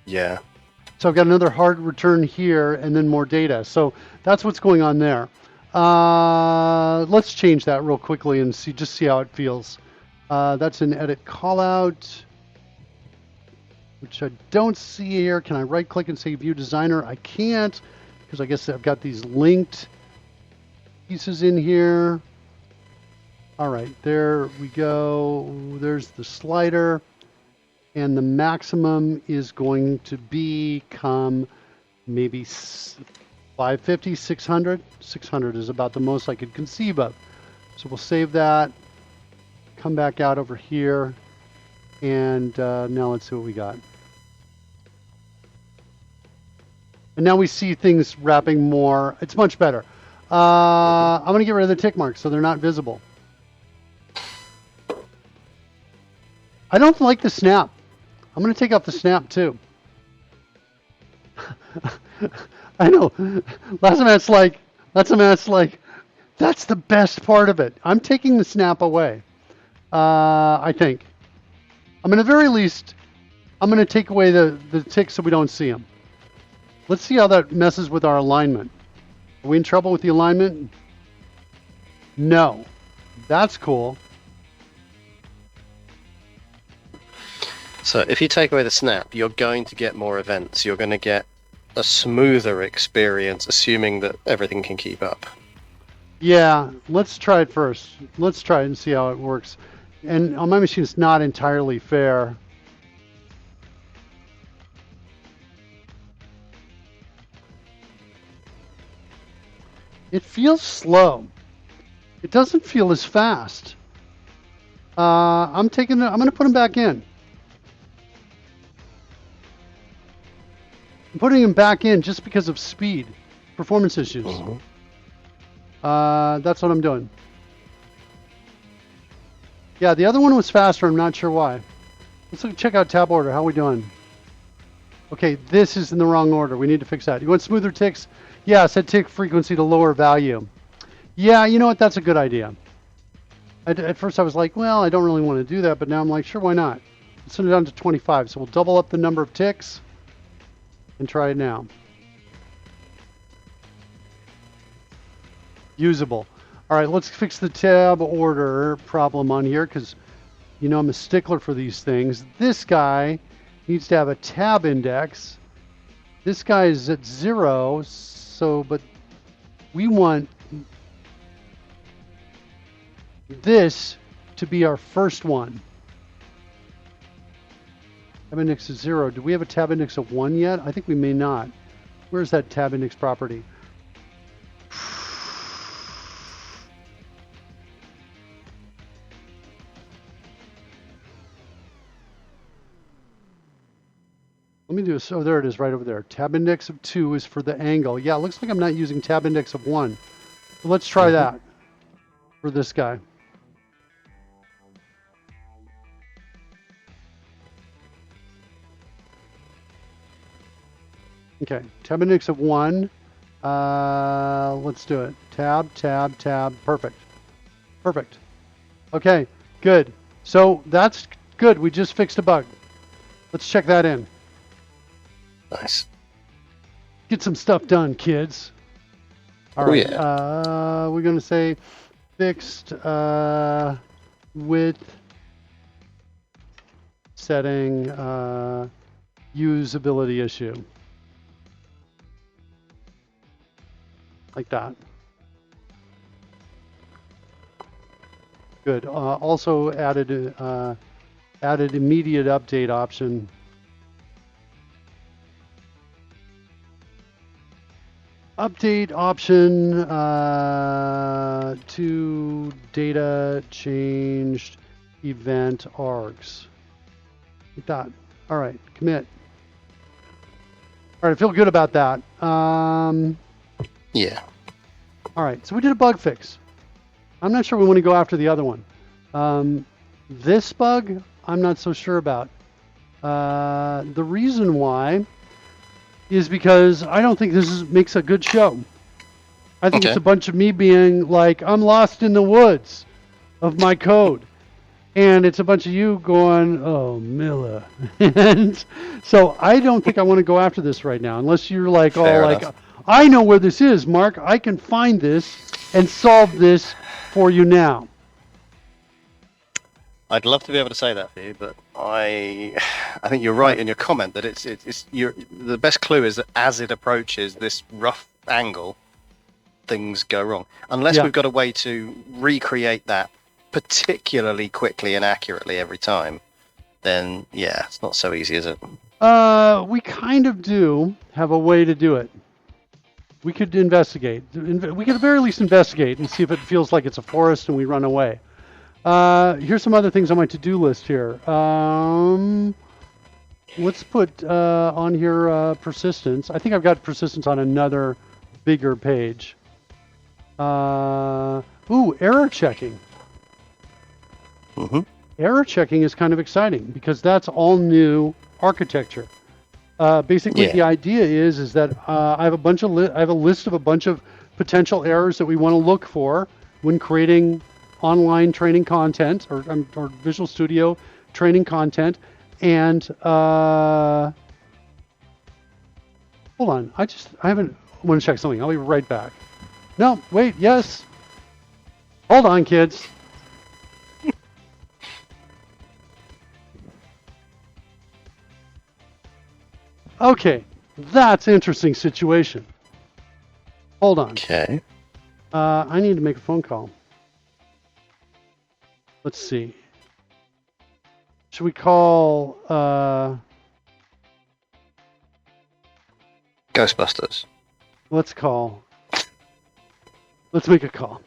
Yeah. So I've got another hard return here and then more data. So that's what's going on there. Let's change that real quickly and see how it feels. That's an edit callout, which I don't see here. Can I right click and say view designer? I can't, because I guess I've got these linked pieces in here. All right, there we go. There's the slider, and the maximum is going to become maybe 550, 600. 600 is about the most I could conceive of. So we'll save that, come back out over here, and now let's see what we got. And now we see things wrapping more. It's much better. I'm going to get rid of the tick marks so they're not visible. I don't like the snap. I'm going to take off the snap too. I know. Lots of that's like, that's the best part of it. I'm taking the snap away. I think. At the very least, I'm going to take away the ticks so we don't see them. Let's see how that messes with our alignment. Are we in trouble with the alignment? No. That's cool. So if you take away the snap, you're going to get more events. You're going to get a smoother experience, assuming that everything can keep up. Yeah, let's try it first. Let's try it and see how it works. And on my machine, it's not entirely fair. It feels slow. It doesn't feel as fast. I'm going to put them back in. I'm putting them back in just because of speed, performance issues. That's what I'm doing. Yeah, the other one was faster. I'm not sure why. Check out tab order. How are we doing? Okay, this is in the wrong order. We need to fix that. You want smoother ticks? Yeah, set tick frequency to lower value. Yeah, you know what? That's a good idea. At first I was like, well, I don't really want to do that, but now I'm like, sure, why not? Let's send it down to 25. So we'll double up the number of ticks and try it now. Usable. All right, let's fix the tab order problem on here because, you know, I'm a stickler for these things. This guy needs to have a tab index. This guy is at 0, so, but we want this to be our first one. Tab index is 0. Do we have a tab index of 1 yet? I think we may not. Where's that tab index property? Let me do this. Oh, there it is right over there. Tab index of 2 is for the angle. Yeah, it looks like I'm not using tab index of 1. So let's try that for this guy. Okay, tab index of 1. Let's do it. Tab, tab, tab. Perfect. Perfect. Okay, good. So that's good. We just fixed a bug. Let's check that in. Nice. Get some stuff done, kids. All right. Yeah. We're going to say fixed width setting usability issue. Like that. Good. Also added immediate update option. Update option to data changed event args. Like that. All right, commit. All right, I feel good about that. Yeah. All right, so we did a bug fix. I'm not sure we want to go after the other one. This bug, I'm not so sure about. The reason why is because I don't think this makes a good show. I think it's a bunch of me being like, I'm lost in the woods of my code. And it's a bunch of you going, oh, Miller. And so I don't think I want to go after this right now, unless you're like, Fair all enough. like, I know where this is, Mark. I can find this and solve this for you now. I'd love to be able to say that for you, but I think you're right in your comment that it's the best clue is that as it approaches this rough angle, things go wrong. Unless we've got a way to recreate that particularly quickly and accurately every time, then yeah, it's not so easy, is it? We kind of do have a way to do it. We could investigate. We could at the very least investigate and see if it feels like it's a forest and we run away. Here's some other things on my to-do list here. Let's put on here persistence. I think I've got persistence on another bigger page. Error checking. Mm-hmm. Error checking is kind of exciting because that's all new architecture. Basically, the idea is that I have a list of a bunch of potential errors that we want to look for when creating online training content or Visual Studio training content. And hold on, I want to check something. I'll be right back. No, wait, yes. Hold on, kids. Okay, that's interesting situation. Hold on. Okay. I need to make a phone call. Let's see. Should we call? Ghostbusters. Let's call. Let's make a call.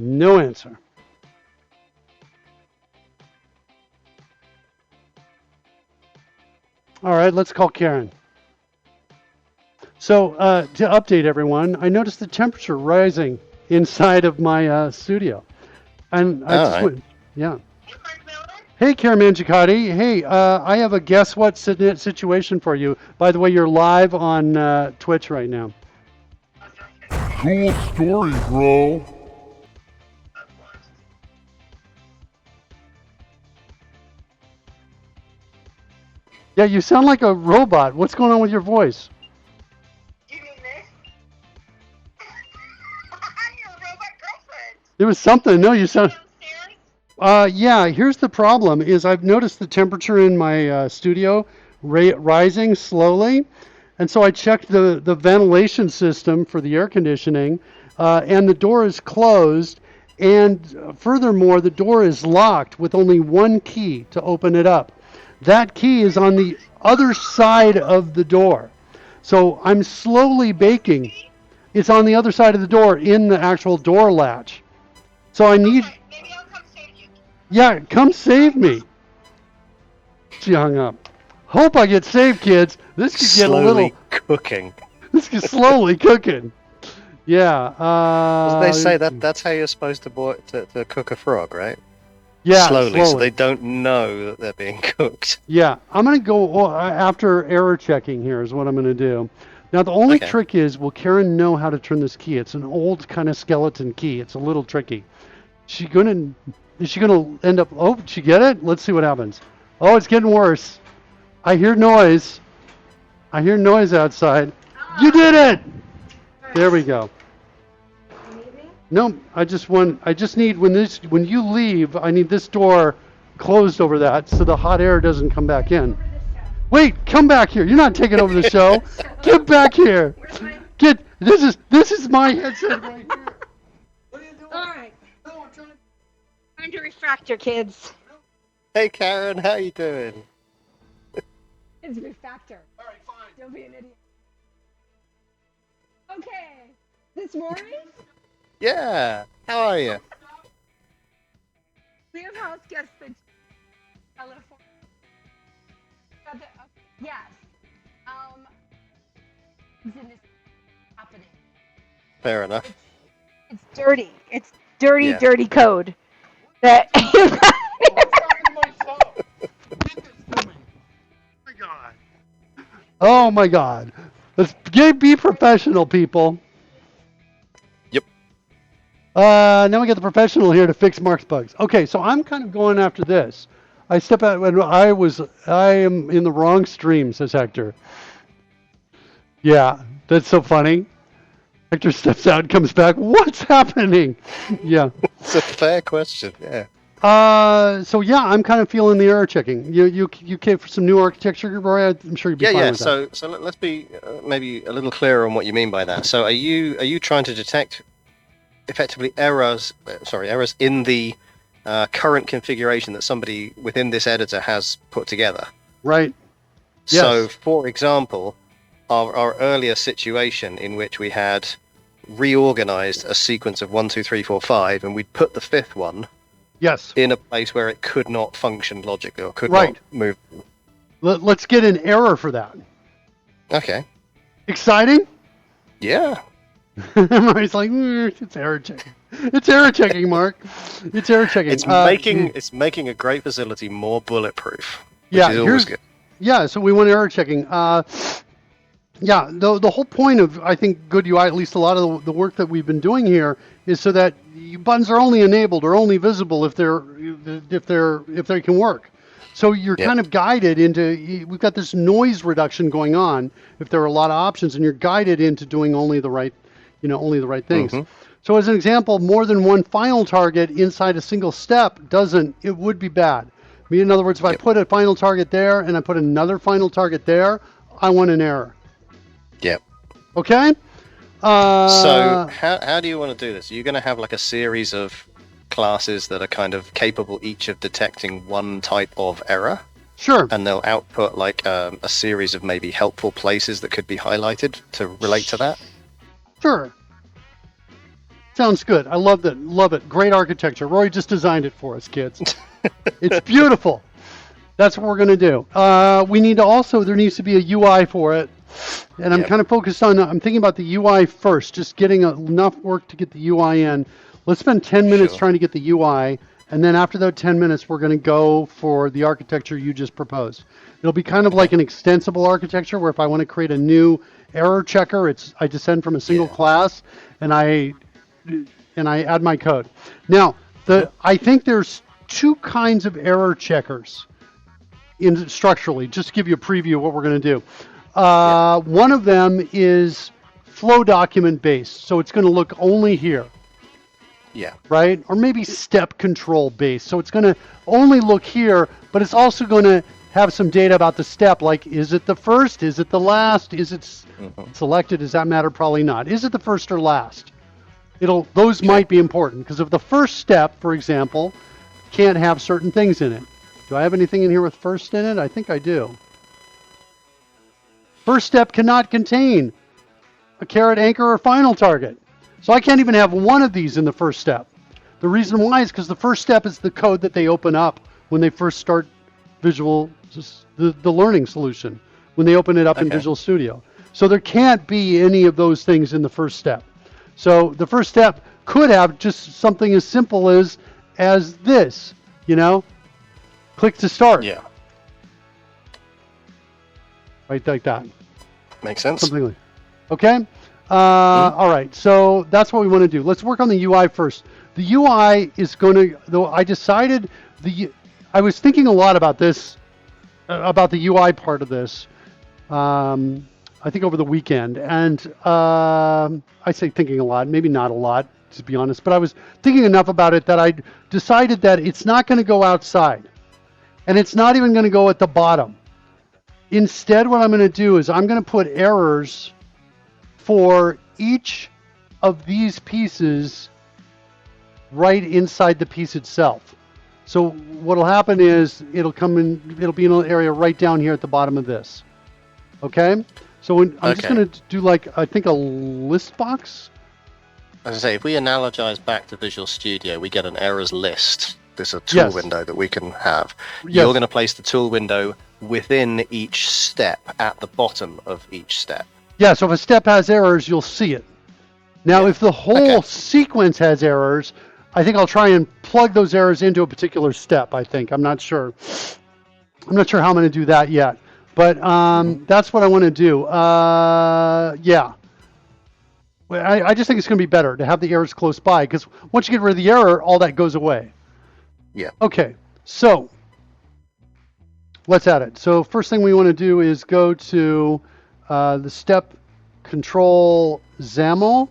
No answer. All right, let's call Karen. So to update everyone, I noticed the temperature rising inside of my studio, and I just went, yeah. Hey, Karen Mangicotti. Hey, I have a guess what situation for you. By the way, you're live on Twitch right now. Cool story, bro. Yeah, you sound like a robot. What's going on with your voice? You mean this? I'm your robot girlfriend. There was something. No, you sound. Downstairs? Yeah, here's the problem is I've noticed the temperature in my studio rising slowly. And so I checked the ventilation system for the air conditioning, and the door is closed. And furthermore, the door is locked with only one key to open it up. That key is on the other side of the door. So I'm slowly baking. It's on the other side of the door in the actual door latch. So I need... Okay, maybe I'll come save you. Yeah, come save me. She hung up. Hope I get saved, kids. This could get Slowly a little... cooking. This is slowly cooking. Yeah. As they say, that's how you're supposed to cook a frog, right? Yeah, slowly, so they don't know that they're being cooked. Yeah, I'm going to go after error checking here is what I'm going to do. Now, the only trick is, will Karen know how to turn this key? It's an old kind of skeleton key. It's a little tricky. Is she going to end up... Oh, did she get it? Let's see what happens. Oh, it's getting worse. I hear noise. I hear noise outside. You did it! There we go. No, I just need when you leave, I need this door closed over that so the hot air doesn't come back in. Wait, come back here. You're not taking over the show. Get back here. This is my headset right here. What are you doing? All right. No, I'm trying to... Time to refactor, kids. Hey Karen, how you doing? It's refactor. All right, fine. Don't be an idiot. Okay. This morning, Yeah. How are you? we have house guests that California. Yes. It's in this happening. Fair enough. It's dirty. It's dirty, Yeah. dirty code. That. Oh my God. Let's be professional, people. Yep. Now we got the professional here to fix Mark's bugs. Okay, so I'm kind of going after this. I step out when I am in the wrong stream, says Hector. Yeah, that's so funny. Hector steps out and comes back. What's happening? Yeah. It's a fair question. Yeah. So yeah, I'm kind of feeling the error checking. You came for some new architecture, Roy? I'm sure you'd be fine with that. So let's be maybe a little clearer on what you mean by that. So are you trying to detect effectively errors in the current configuration that somebody within this editor has put together? Right. Yes. So, for example, our earlier situation in which we had reorganized a sequence of 1, 2, 3, 4, 5, and we'd put the fifth one Yes. in a place where it could not function logically or could not move. Let's get an error for that. Okay. Exciting? Yeah. Mark's like, it's error checking. It's error checking, Mark. It's error checking. It's making a great facility more bulletproof, which is always good. Yeah, so we want error checking. Yeah, the whole point of, I think, good UI, at least a lot of the work that we've been doing here, is so that buttons are only enabled or only visible if they can work. So you're Yep. kind of guided into, we've got this noise reduction going on if there are a lot of options, and you're guided into doing only the right things. Mhm. So as an example, more than one final target inside a single step it would be bad. I mean, in other words, if I Yep. put a final target there and I put another final target there, I want an error. Yep. Okay? So how do you want to do this? Are you going to have like a series of classes that are kind of capable each of detecting one type of error, Sure. and they'll output like a series of maybe helpful places that could be highlighted to relate to that? Sure. Sounds good. I love it. Love it. Great architecture. Roy just designed it for us, kids. It's beautiful. That's what we're going to do. There needs to be a UI for it. And I'm Yep. kind of focused on, I'm thinking about the UI first, just getting enough work to get the UI in. Let's spend 10 minutes Sure. trying to get the UI. And then after those 10 minutes, we're going to go for the architecture you just proposed. It'll be kind of like an extensible architecture where if I want to create a new error checker, I descend from a single Yeah. class and I add my code. Now, I think there's two kinds of error checkers structurally, just to give you a preview of what we're going to do. One of them is flow document based, so it's going to look only here, Yeah. right? Or maybe step control based, so it's going to only look here, but it's also going to have some data about the step, like is it the first, is it the last, is it selected, does that matter? Probably not. Is it the first or last? Those might be important, because if the first step, for example, can't have certain things in it. Do I have anything in here with first in it? I think I do. First step cannot contain a caret, anchor, or final target. So I can't even have one of these in the first step. The reason why is because the first step is the code that they open up when they first start the learning solution, when they open it up in Okay. Visual Studio. So there can't be any of those things in the first step. So the first step could have just something as simple as this, click to start. Yeah. Right, like that. Makes sense. Something like, okay? All right, so that's what we want to do. Let's work on the UI first. The UI is going to, though I decided, I was thinking a lot about this, about the UI part of this, I think over the weekend. And I say thinking a lot, maybe not a lot, to be honest, but I was thinking enough about it that I decided that it's not going to go outside. And it's not even going to go at the bottom. Instead, what I'm going to do is I'm going to put errors for each of these pieces right inside the piece itself. So what'll happen is it'll be in an area right down here at the bottom of this. Okay? So I'm just going to do I think a list box. As I say, if we analogize back to Visual Studio, we get an errors list. There's a tool window that we can have. Yes. You're going to place the tool window within each step, at the bottom of each step. Yeah, so if a step has errors, you'll see it. Now, if the whole sequence has errors, I think I'll try and plug those errors into a particular step, I think. I'm not sure. I'm not sure how I'm going to do that yet. But that's what I want to do. Yeah. I just think it's going to be better to have the errors close by, because once you get rid of the error, all that goes away. Yeah. Okay, so let's add it. So first thing we want to do is go to the step control XAML.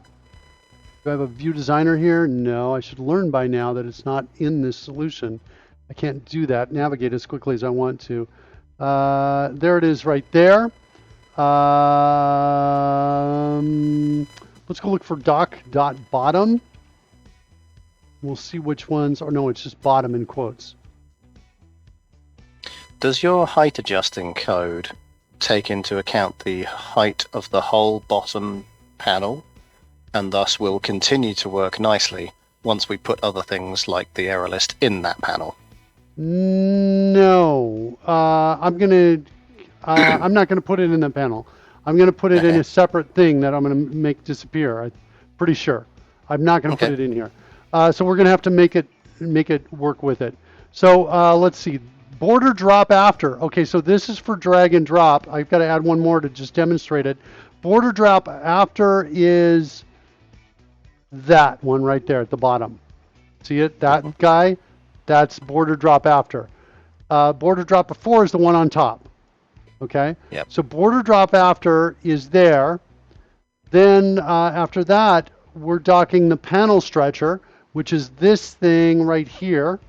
Do I have a view designer here? No, I should learn by now that it's not in this solution. I can't do that, navigate as quickly as I want to. There it is right there. Let's go look for doc.bottom. We'll see which ones, or no, it's just bottom in quotes. Does your height adjusting code take into account the height of the whole bottom panel, and thus will continue to work nicely once we put other things like the error list in that panel? No, I'm not gonna put it in the panel. I'm gonna put it in a separate thing that I'm gonna make disappear. I'm pretty sure. I'm not gonna put it in here. So we're gonna have to make it work with it. So let's see. Border drop after. Okay, so this is for drag and drop. I've got to add one more to just demonstrate it. Border drop after is that one right there at the bottom. See it? That guy? That's border drop after. Border drop before is the one on top. Okay? Yep. So border drop after is there. Then after that, we're docking the panel stretcher, which is this thing right here.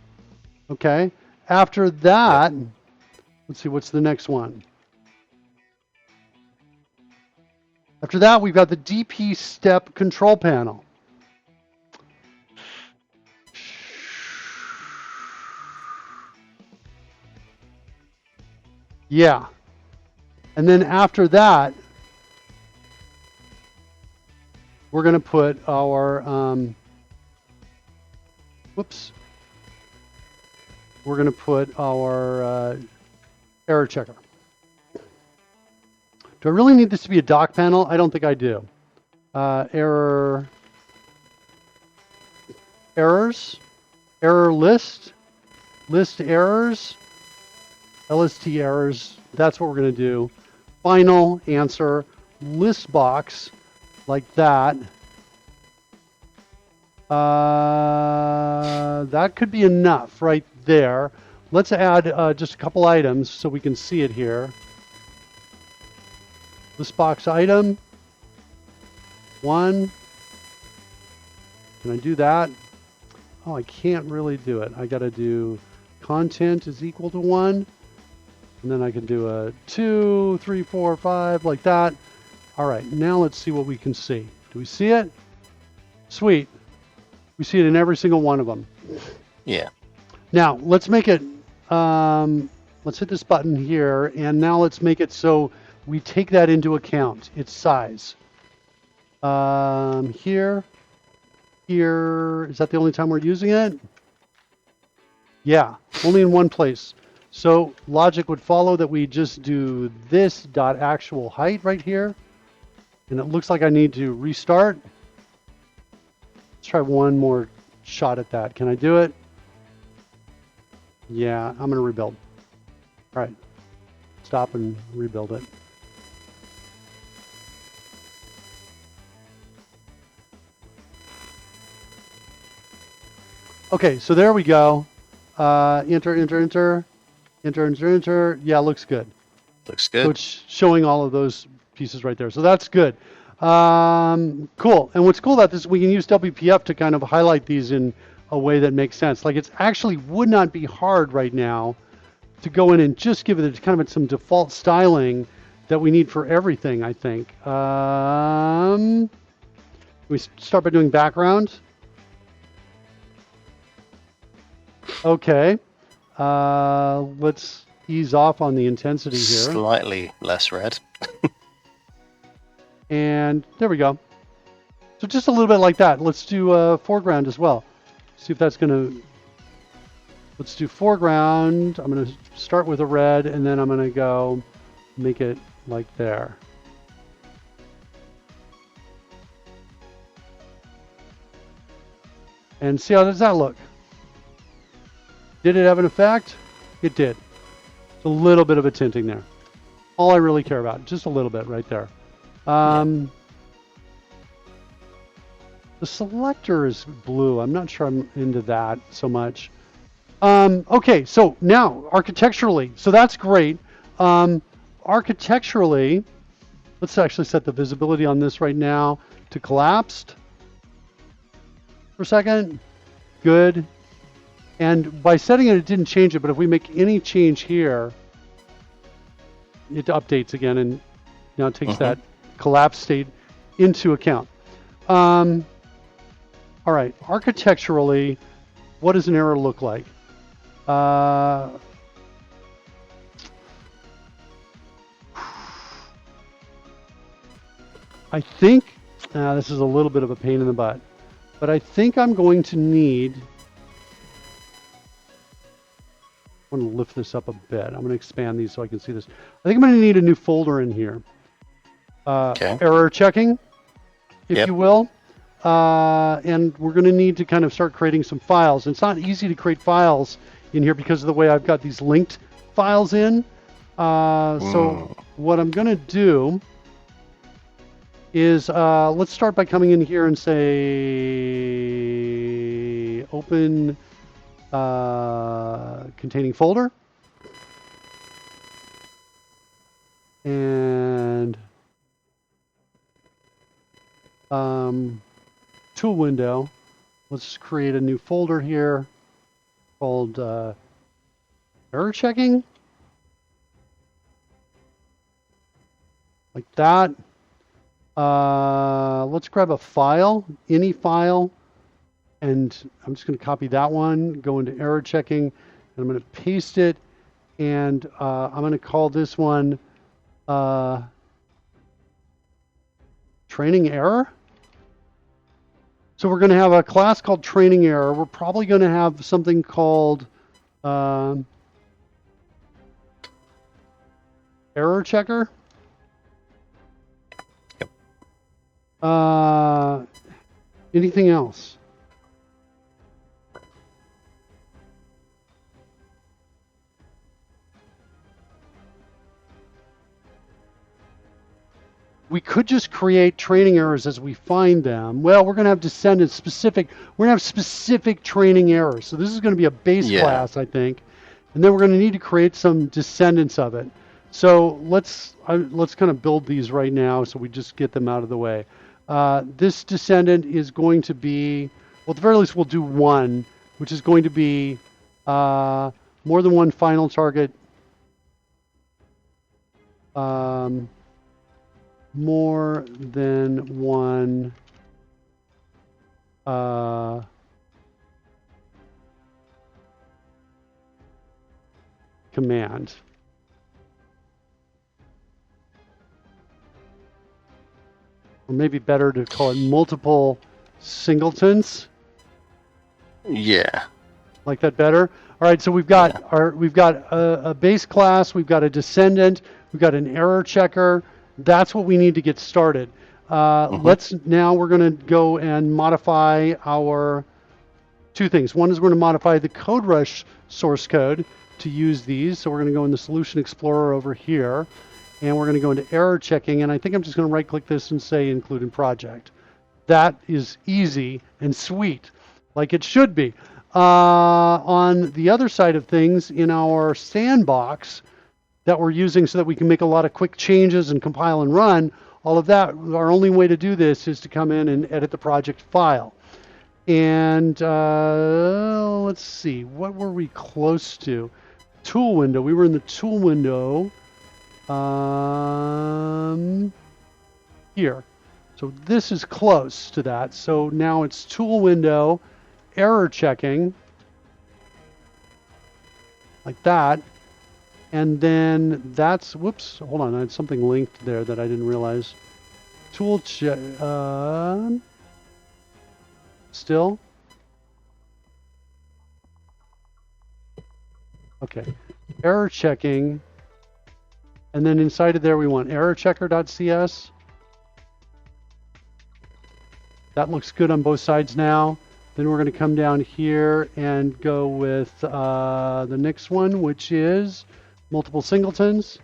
Okay? After that, let's see, what's the next one? After that, we've got the DP step control panel. Yeah. And then after that, we're going to put our, we're going to put our error checker. Do I really need this to be a dock panel? I don't think I do. Errors, error list errors, LST errors. That's what we're going to do. Final answer, list box, like that. That could be enough right there. Let's add just a couple items so we can see it here. List box item. 1. Can I do that? Oh, I can't really do it. I got to do content is equal to 1. And then I can do a 2, 3, 4, 5, like that. All right, now let's see what we can see. Do we see it? Sweet. We see it in every single one of them. Yeah. Now, let's make it, let's hit this button here, and now let's make it so we take that into account, its size. Here, is that the only time we're using it? Yeah, only in one place. So logic would follow that we just do this dot actual height right here. And it looks like I need to restart. Let's try one more shot at that. Can I do it? Yeah, I'm going to rebuild. All right. Stop and rebuild it. Okay, so there we go. Enter. Yeah, looks good. Looks good. So it's showing all of those pieces right there. So that's good. Cool. And what's cool about this, we can use WPF to kind of highlight these in a way that makes sense. Like it's actually would not be hard right now to go in and just give it kind of some default styling that we need for everything, I think. We start by doing background. Okay. Let's ease off on the intensity here. Slightly less red. And there we go. So just a little bit like that. Let's do foreground as well. See if that's going to... Let's do foreground. I'm going to start with a red, and then I'm going to go make it like there. And see how does that look? Did it have an effect? It did. It's a little bit of a tinting there. All I really care about, just a little bit right there. The selector is blue. I'm not sure I'm into that so much. Okay, so now architecturally, so that's great. Architecturally, let's actually set the visibility on this right now to collapsed for a second. Good. And by setting it, it didn't change it, but if we make any change here, it updates again and now it takes that collapsed state into account. All right, architecturally, what does an error look like? I think, this is a little bit of a pain in the butt, but I think I'm going to need, I want to lift this up a bit. I'm going to expand these so I can see this. I think I'm going to need a new folder in here. Error checking, if you will. And we're going to need to kind of start creating some files. It's not easy to create files in here because of the way I've got these linked files in. So what I'm going to do is let's start by coming in here and say open containing folder. And tool window. Let's create a new folder here called error checking. Like that. Let's grab a file, any file, and I'm just going to copy that one, go into error checking, and I'm going to paste it, and I'm going to call this one training error. So we're going to have a class called training error. We're probably going to have something called error checker. Anything else? We could just create training errors as we find them. Well, we're going to have descendant specific. We're going to have specific training errors. So this is going to be a base class, I think. And then we're going to need to create some descendants of it. So let's kind of build these right now so we just get them out of the way. This descendant is going to be, well, at the very least, we'll do one, which is going to be more than one final target. More than one command. Or maybe better to call it multiple singletons. Yeah. Like that better? All right, so we've got a base class, we've got a descendant, we've got an error checker. That's what we need to get started. Now we're going to go and modify our two things. One is we're going to modify the CodeRush source code to use these. So we're going to go in the Solution Explorer over here, and we're going to go into error checking. And I think I'm just going to right-click this and say include in project. That is easy and sweet, like it should be. On the other side of things, in our sandbox that we're using so that we can make a lot of quick changes and compile and run, all of that, our only way to do this is to come in and edit the project file. And let's see, what were we close to? Tool window. We were in the tool window here. So this is close to that. So now it's tool window, error checking, like that. And then that's, whoops, hold on, I had something linked there that I didn't realize. Tool check, still? Okay, error checking. And then inside of there we want error checker.cs. That looks good on both sides now. Then we're going to come down here and go with the next one, which is multiple singletons.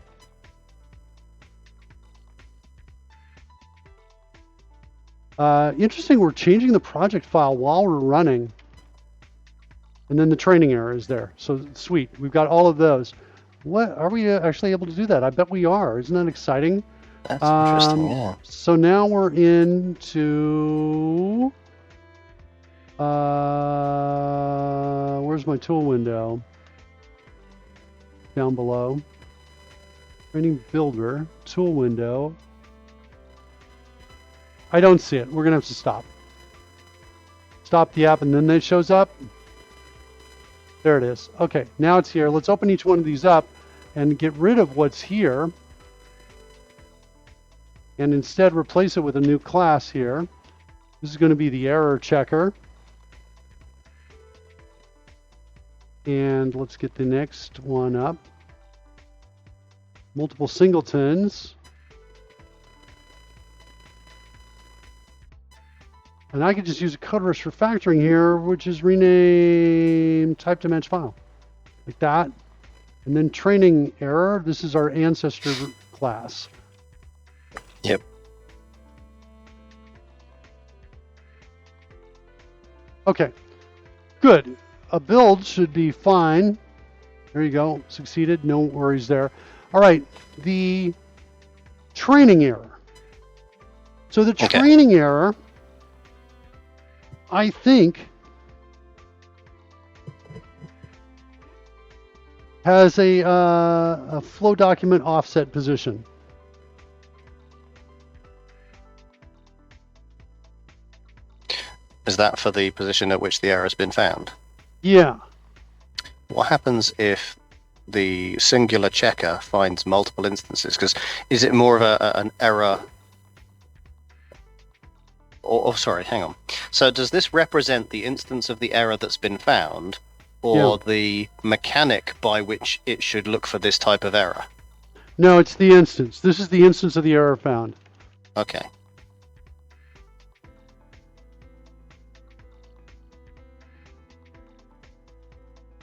Interesting, we're changing the project file while we're running. And then the training error is there. So sweet, we've got all of those. What, are we actually able to do that? I bet we are. Isn't that exciting? That's interesting, yeah. So now we're into... where's my tool window? Down below. Training builder, tool window. I don't see it. We're going to have to stop. Stop the app and then it shows up. There it is. Okay, now it's here. Let's open each one of these up and get rid of what's here. And instead replace it with a new class here. This is going to be the error checker. And let's get the next one up. Multiple singletons. And I could just use a CodeRush refactoring here, which is rename type to match file. like that. And then training error. This is our ancestor class. Yep. Okay, good. A build should be fine. There you go. Succeeded. No worries there. All right, the training error. So the Okay. training error, I think, has a flow document offset position. Is that for the position at which the error has been found? Yeah. What happens if the singular checker finds multiple instances? Because is it more of an error? Oh, sorry, hang on. So does this represent the instance of the error that's been found, or the mechanic by which it should look for this type of error? No, it's the instance. This is the instance of the error found. Okay.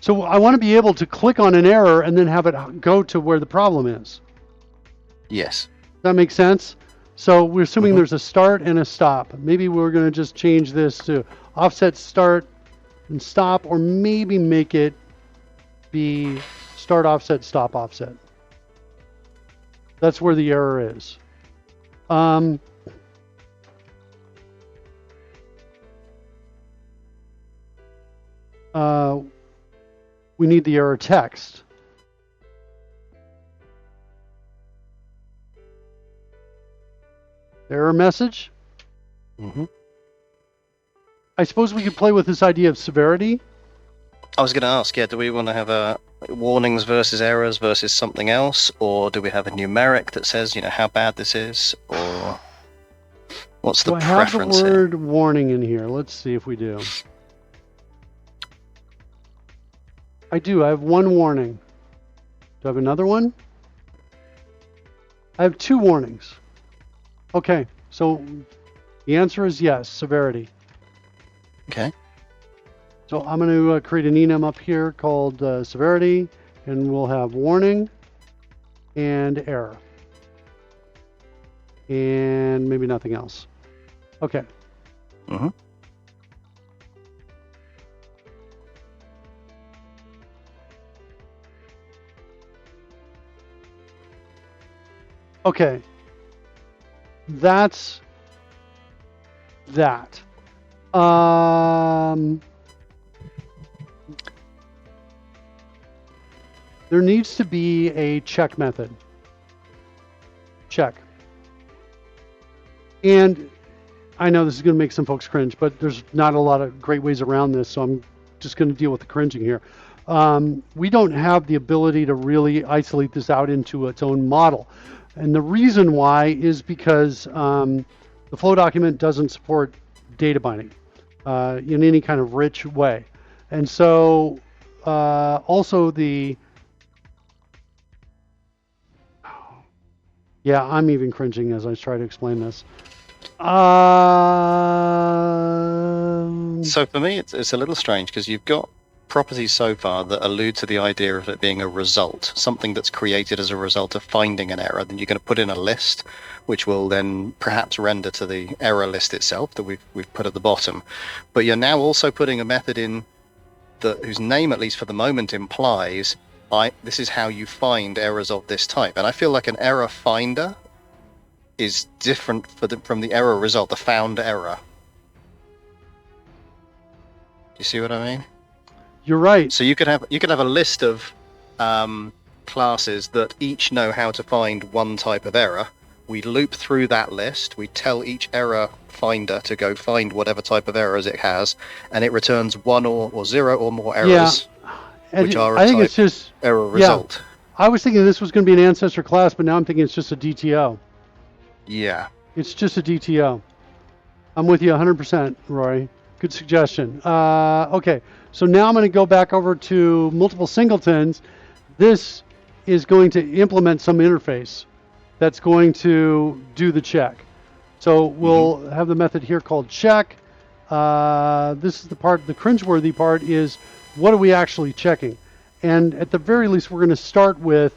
So I want to be able to click on an error and then have it go to where the problem is. Yes. That makes sense? So we're assuming there's a start and a stop. Maybe we're going to just change this to offset start and stop, or maybe make it be start offset, stop offset. That's where the error is. We need the error text. Error message. Mm-hmm. I suppose we could play with this idea of severity. I was going to ask, do we want to have warnings versus errors versus something else, or do we have a numeric that says, how bad this is, or what's the Do I have the preference here? word warning in here? Let's see if we do. I do. I have one warning. Do I have another one? I have two warnings. Okay, so the answer is yes, severity. Okay. So I'm going to create an enum up here called severity, and we'll have warning and error. And maybe nothing else. Okay. Mm-hmm. Okay. That's that. There needs to be a check method. Check. And I know this is going to make some folks cringe, but there's not a lot of great ways around this, so I'm just going to deal with the cringing here. We don't have the ability to really isolate this out into its own model. And the reason why is because the flow document doesn't support data binding in any kind of rich way. And so also yeah, I'm even cringing as I try to explain this. So for me, it's a little strange because you've got properties so far that allude to the idea of it being a result, something that's created as a result of finding an error. Then you're going to put in a list, which will then perhaps render to the error list itself that we've put at the bottom. But you're now also putting a method in whose name, at least for the moment, implies this is how you find errors of this type. And I feel like an error finder is different from the error result, the found error. Do you see what I mean? You're right. So you could have a list of classes that each know how to find one type of error. We loop through that list. We tell each error finder to go find whatever type of errors it has, and it returns one or zero or more errors, which are I think it's just error result. I was thinking this was going to be an ancestor class, but now I'm thinking it's just a DTO. Yeah. It's just a DTO. I'm with you 100%, Rory. Good suggestion. Okay, so now I'm going to go back over to multiple singletons. This is going to implement some interface that's going to do the check. So we'll have the method here called check. This is the part, the cringeworthy part is what are we actually checking? And at the very least, we're going to start with,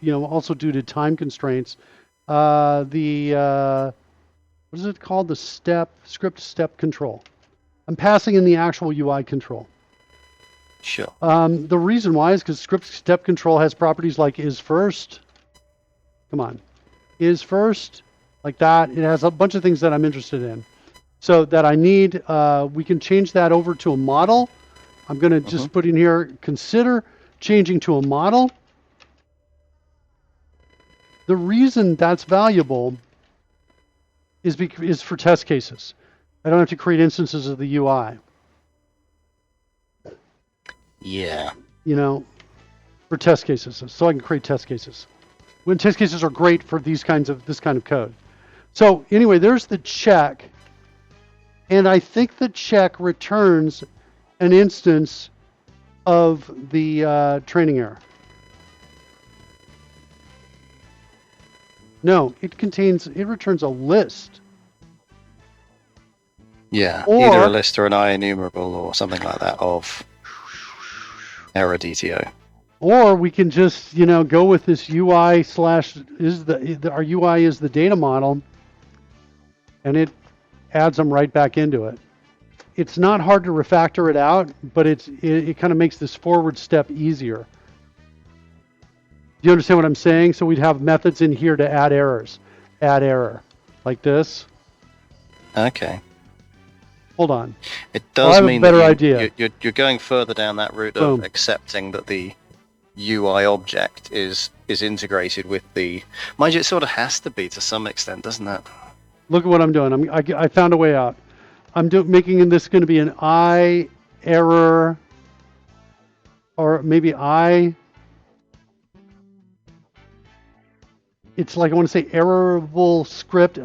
also due to time constraints, what is it called? The script step control. I'm passing in the actual UI control. Sure. The reason why is because script step control has properties like is first. Come on. Is first, like that. It has a bunch of things that I'm interested in. So that I need, we can change that over to a model. I'm going to just put in here, consider changing to a model. The reason that's valuable is for test cases. I don't have to create instances of the UI. Yeah. For test cases, so I can create test cases. When test cases are great for this kind of code. So anyway, there's the check, and I think the check returns an instance of the training error. No, it returns a list. Yeah, Or, either a list or an IEnumerable or something like that of error DTO. Or we can just, go with this UI / our UI is the data model, and it adds them right back into it. It's not hard to refactor it out, but it kind of makes this forward step easier. Do you understand what I'm saying? So we'd have methods in here to add errors. Add error. Like this. Okay. Hold on. It does mean better that idea. You're going further down that route of accepting that the UI object is integrated with the... Mind you, it sort of has to be to some extent, doesn't it? Look at what I'm doing. I found a way out. I'm making this going to be an I error, or maybe it's like I want to say errorable script,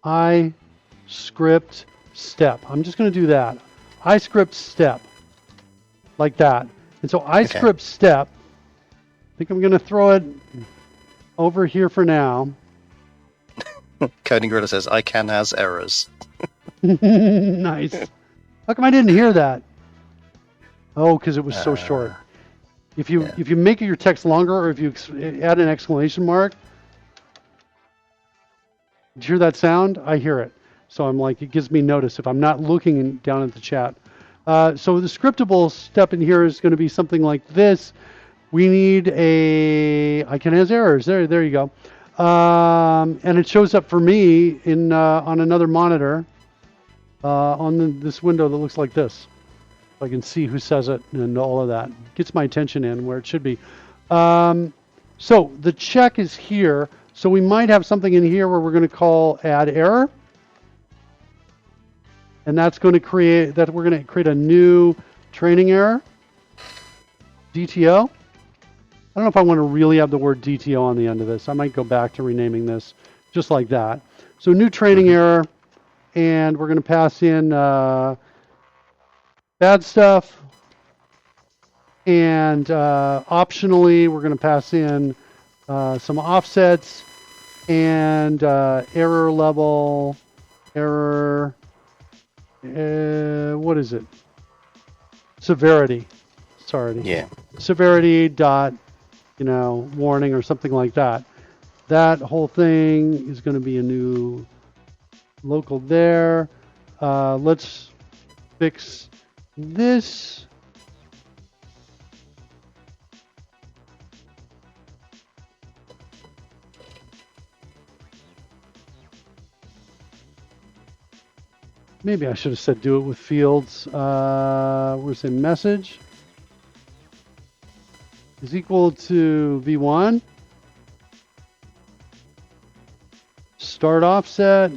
I script step. I'm just going to do that. I script step, like that. And so I script step. I think I'm going to throw it over here for now. Coding Gorilla says, I can has errors. Nice. How come I didn't hear that? Oh, because it was so short. If you make your text longer, or if you add an exclamation mark, did you hear that sound? I hear it. So I'm like, it gives me notice if I'm not looking down at the chat. So the scriptable step in here is going to be something like this. We need I can has errors. There you go. And it shows up for me in on another monitor on this window that looks like this. So I can see who says it and all of that. Gets my attention in where it should be. So the check is here. So we might have something in here where we're going to call add error. And that's going to create we're going to create a new training error. DTO. I don't know if I want to really have the word DTO on the end of this. I might go back to renaming this just like that. So new training error, and we're going to pass in bad stuff, and optionally we're going to pass in some offsets and error level, what is it? Severity. Sorry. Yeah. Severity dot, warning or something like that. That whole thing is going to be a new local there. Let's fix this. Maybe I should have said do it with fields. We're going to say message is equal to V1. Start offset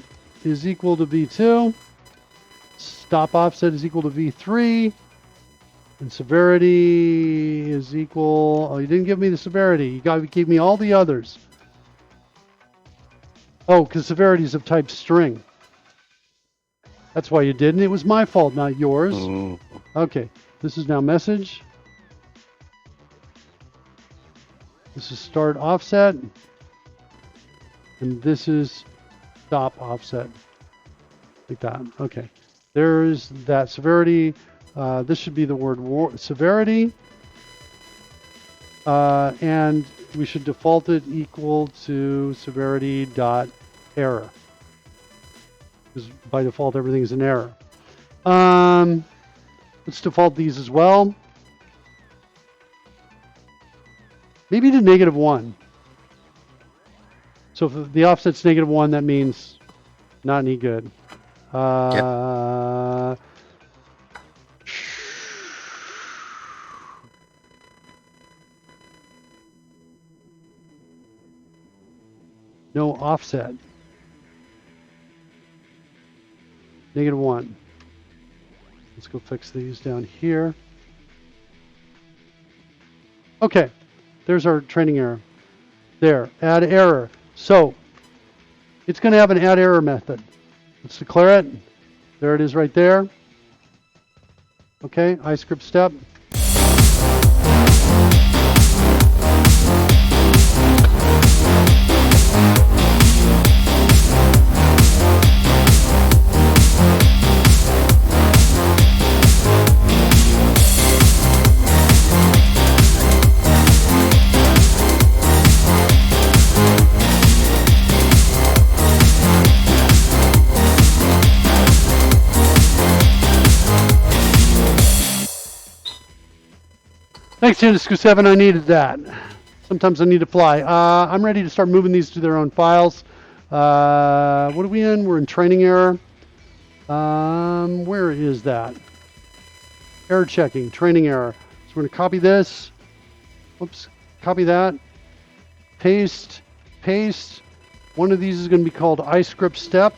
is equal to V2. Stop offset is equal to V3. And severity is equal... Oh, you didn't give me the severity. You gave me all the others. Oh, because severity is of type string. That's why you didn't. It was my fault, not yours. Okay. This is now message. This is start offset. And this is stop offset. Like that. Okay. There's that severity. This should be the word severity. And we should default it equal to severity dot error. Because by default, everything is an error. Let's default these as well. Maybe to -1. So if the offset's -1, that means not any good. No offset. -1. Let's go fix these down here. Okay, there's our training error. There, add error. So it's going to have an add error method. Let's declare it. There it is right there. Okay, iScript step. Thanks, Genesco 7. I needed that. Sometimes I need to fly. I'm ready to start moving these to their own files. What are we in? We're in training error. Where is that? Error checking, training error. So we're going to copy this. Oops, copy that. Paste, paste. One of these is going to be called iScript step.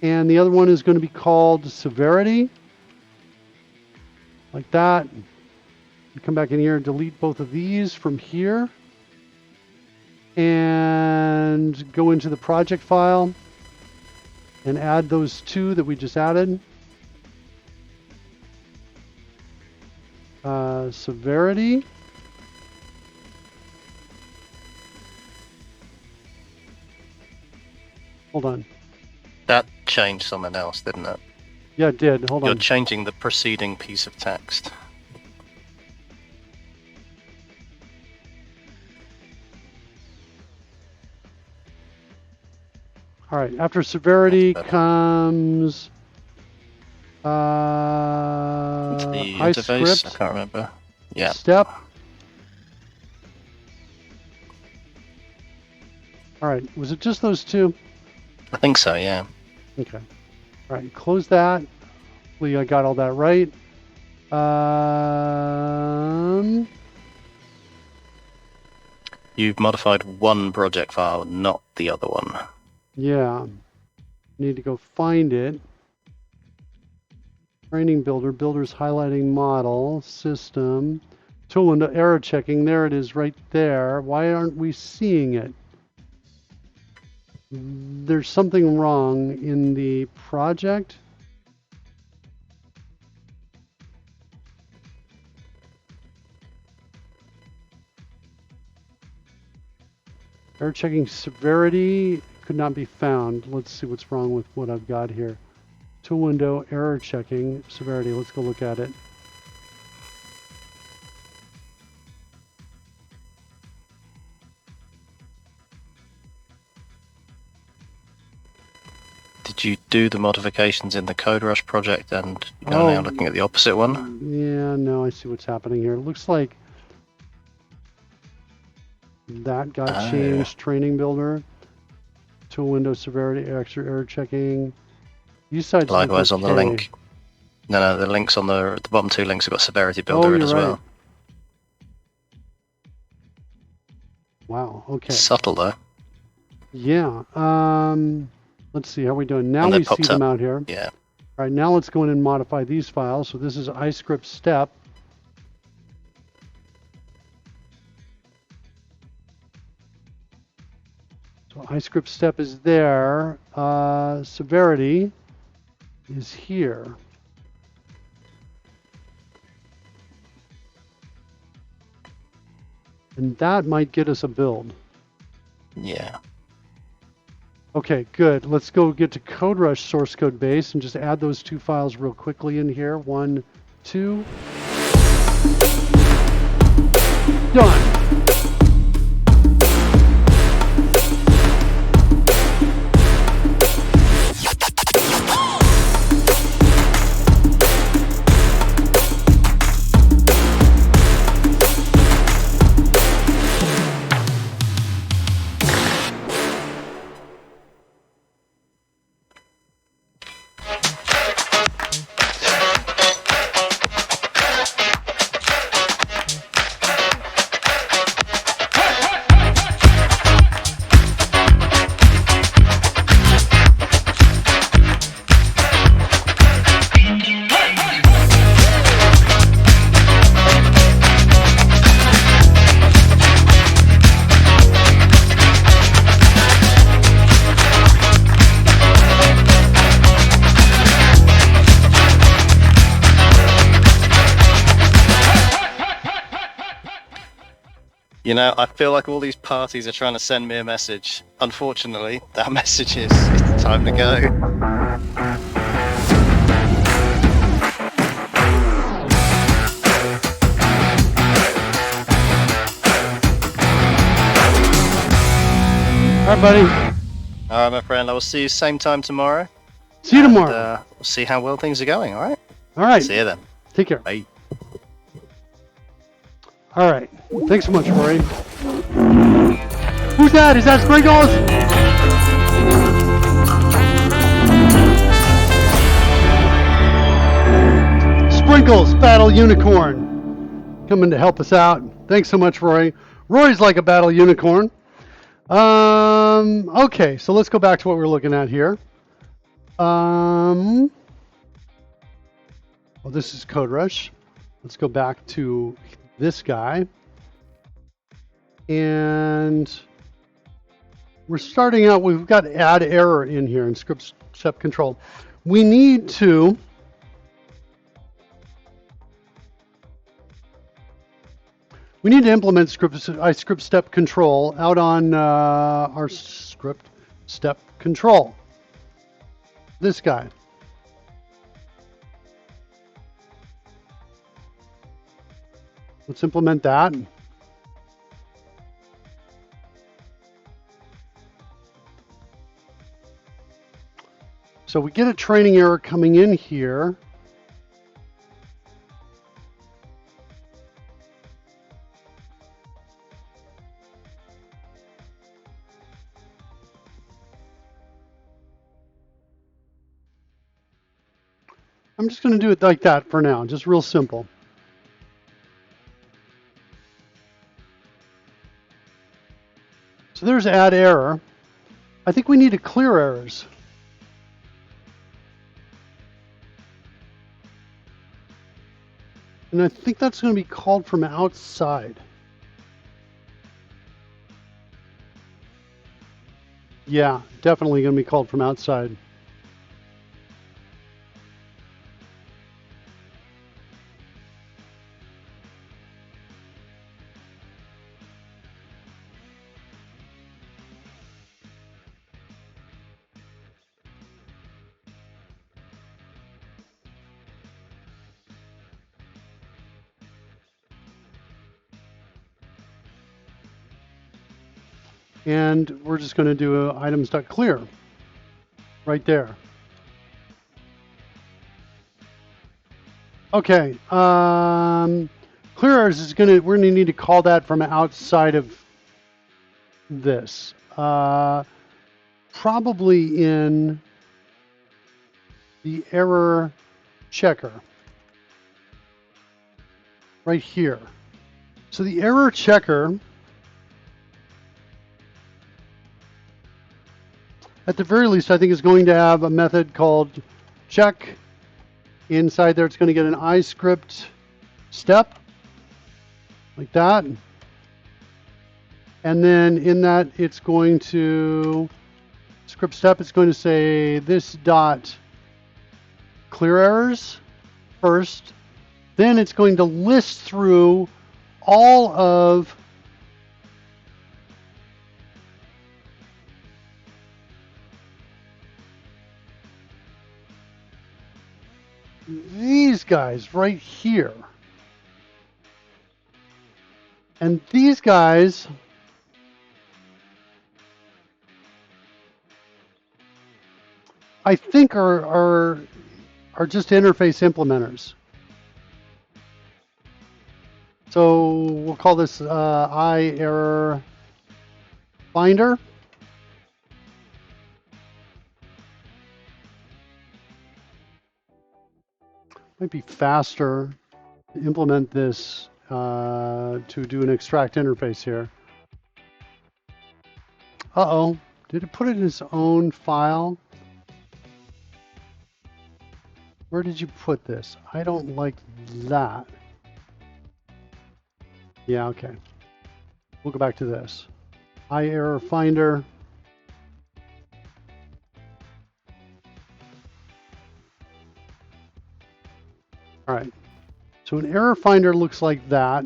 And the other one is going to be called severity. Like that. Come back in here and delete both of these from here. And go into the project file and add those two that we just added. Severity. Hold on. That changed something else, didn't it? Yeah, it did. Hold You're on. changing the preceding piece of text. All right. After severity That's better. comes The interface, I iScript can't remember. Yeah. step. All right. Was it just those two? I think so, yeah. Okay. All right. Close that. Hopefully I got all that right. You've modified one project file, not the other one. Yeah. Need to go find it. Training builder, builder's highlighting model, system, tool window, error checking. There it is right there. Why aren't we seeing it? There's something wrong in the project. Error checking severity could not be found. Let's see what's wrong with what I've got here. Tool window, error checking, severity. Let's go look at it. Did you do the modifications in the CodeRush project and you're now looking at the opposite one? Yeah, no, I see what's happening here. It looks like that got changed. Training builder, tool window severity, extra error checking. You sites Likewise look on the okay. link. No, the links on the bottom two links have got severity builder in you're as right. well. Wow. Okay. Subtle though. Yeah. Let's see how we doing. Now And then we see pops them up. out here. Yeah. All right. Now let's go in and modify these files. So this is iScript step. So iScript step is there. Severity is here. And that might get us a build. Yeah. Okay, good. Let's go get to CodeRush source code base and just add those two files real quickly in here. 1, 2. Done. You know, I feel like all these parties are trying to send me a message. Unfortunately, that message is it's time to go. All right, buddy. All right, my friend. I will see you same time tomorrow. See you tomorrow. We'll see how well things are going. All right. All right. See you then. Take care. Bye. All right. Thanks so much, Rory. Who's that? Is that Sprinkles? Sprinkles, Battle Unicorn, coming to help us out. Thanks so much, Rory. Rory's like a battle unicorn. Okay, so let's go back to what we're looking at here. Well, this is CodeRush. Let's go back to this guy. And we're starting out, we've got add error in here in script step control. We need to implement script step control out on our script step control. This guy. Let's implement that. So we get a training error coming in here. I'm just going to do it like that for now, just real simple. So there's add error. I think we need to clear errors. And I think that's going to be called from outside. Yeah, definitely going to be called from outside. And we're just going to do items.clear right there. Okay, clear errors is we're going to need to call that from outside of this. Probably in the error checker right here. So the error checker, at the very least, I think is going to have a method called check. Inside there, it's going to get an iScript step, like that. And then in that, it's going to, script step, it's going to say this dot clear errors first. Then it's going to list through all of these guys right here. And these guys I think are just interface implementers. So we'll call this I error finder. Might be faster to implement this to do an extract interface here. Uh-oh, did it put it in its own file? Where did you put this? I don't like that. Yeah, okay. We'll go back to this. I error finder. All right. So an error finder looks like that.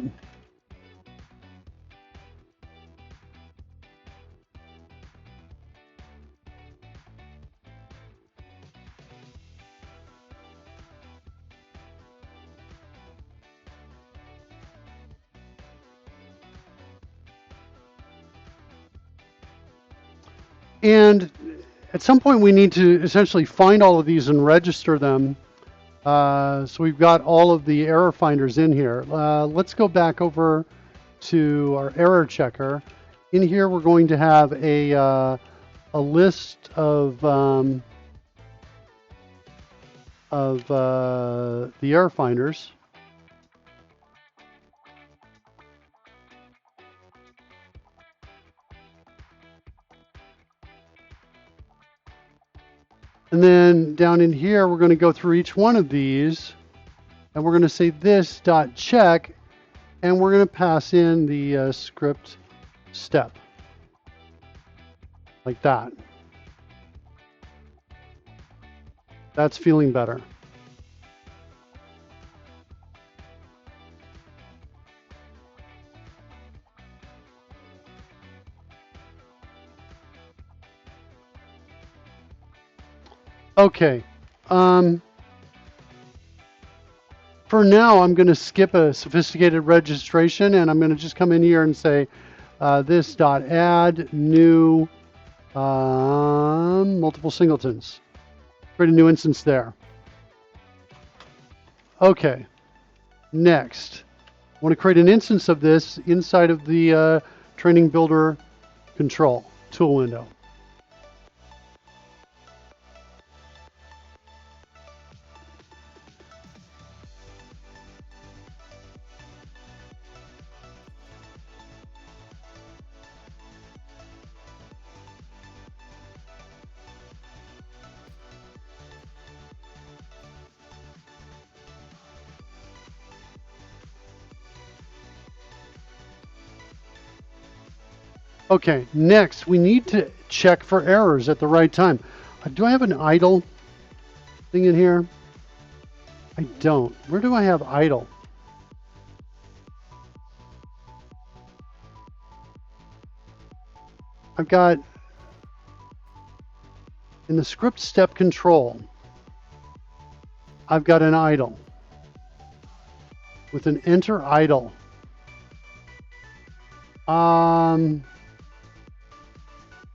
And at some point we need to essentially find all of these and register them. So we've got all of the error finders in here. Let's go back over to our error checker. In here we're going to have a list of the error finders. And then down in here, we're going to go through each one of these, and we're going to say this dot check, and we're going to pass in the script step, like that. That's feeling better. Okay. For now, I'm going to skip a sophisticated registration, and I'm going to just come in here and say this dot add new multiple singletons. Create a new instance there. Okay. Next, I want to create an instance of this inside of the training builder control tool window. Okay, next we need to check for errors at the right time. Do I have an idle thing in here? I don't. Where do I have idle? I've got in the script step control, I've got an idle with an enter idle.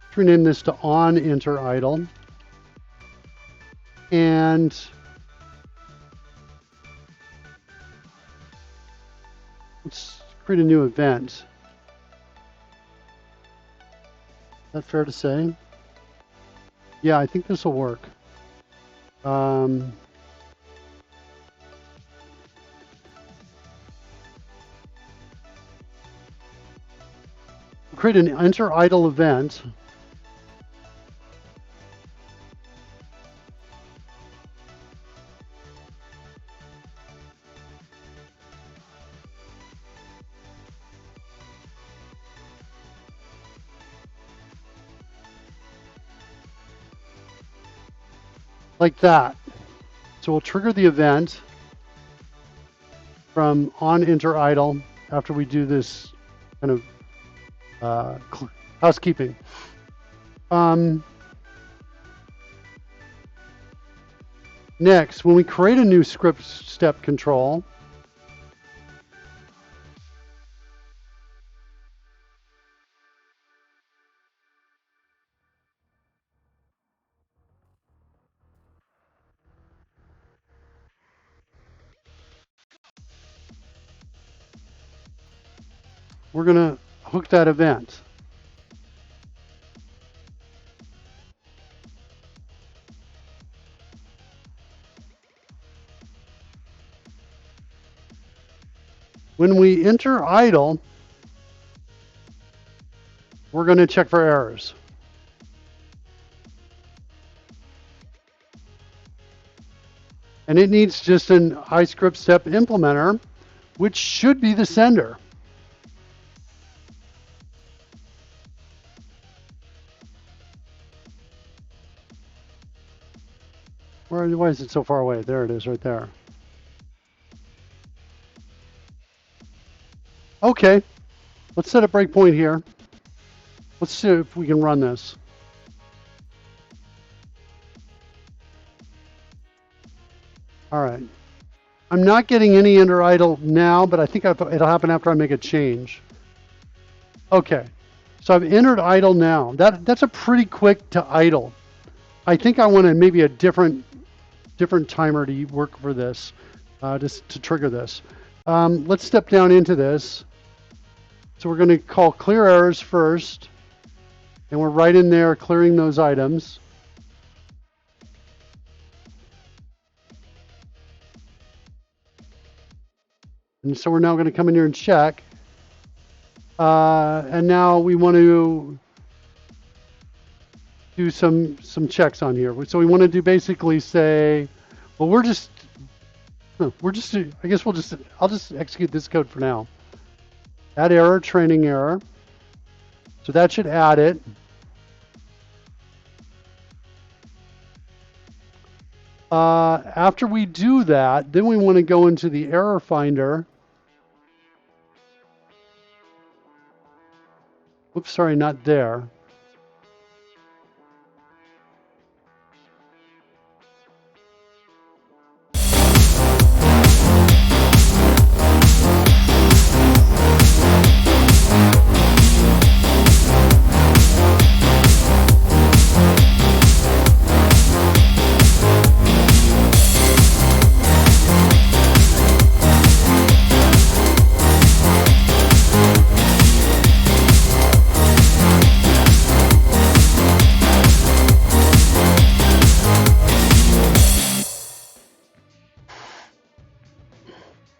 Let's rename this to on enter idle. And let's create a new event. Is that fair to say? Yeah, I think this will work. Create an enter idle event. Like that. So we'll trigger the event from on enter idle after we do this kind of housekeeping. Next, when we create a new script step control, we're going to hook that event. When we enter idle, we're going to check for errors. And it needs just an iScript step implementer, which should be the sender. Why is it so far away? There it is right there. Okay, let's set a breakpoint here. Let's see if we can run this. All right. I'm not getting any enter idle now, but I think it'll happen after I make a change. Okay, so I've entered idle now. That's a pretty quick to idle. I think I want maybe a different timer to work for this, just to trigger this. Let's step down into this. So we're going to call clear errors first, and we're right in there clearing those items. And so we're now going to come in here and check. And now we want to do some checks on here. So we want to do basically say, well, I guess I'll just execute this code for now. Add error, training error. So that should add it. After we do that, then we want to go into the error finder. Oops, sorry, not there.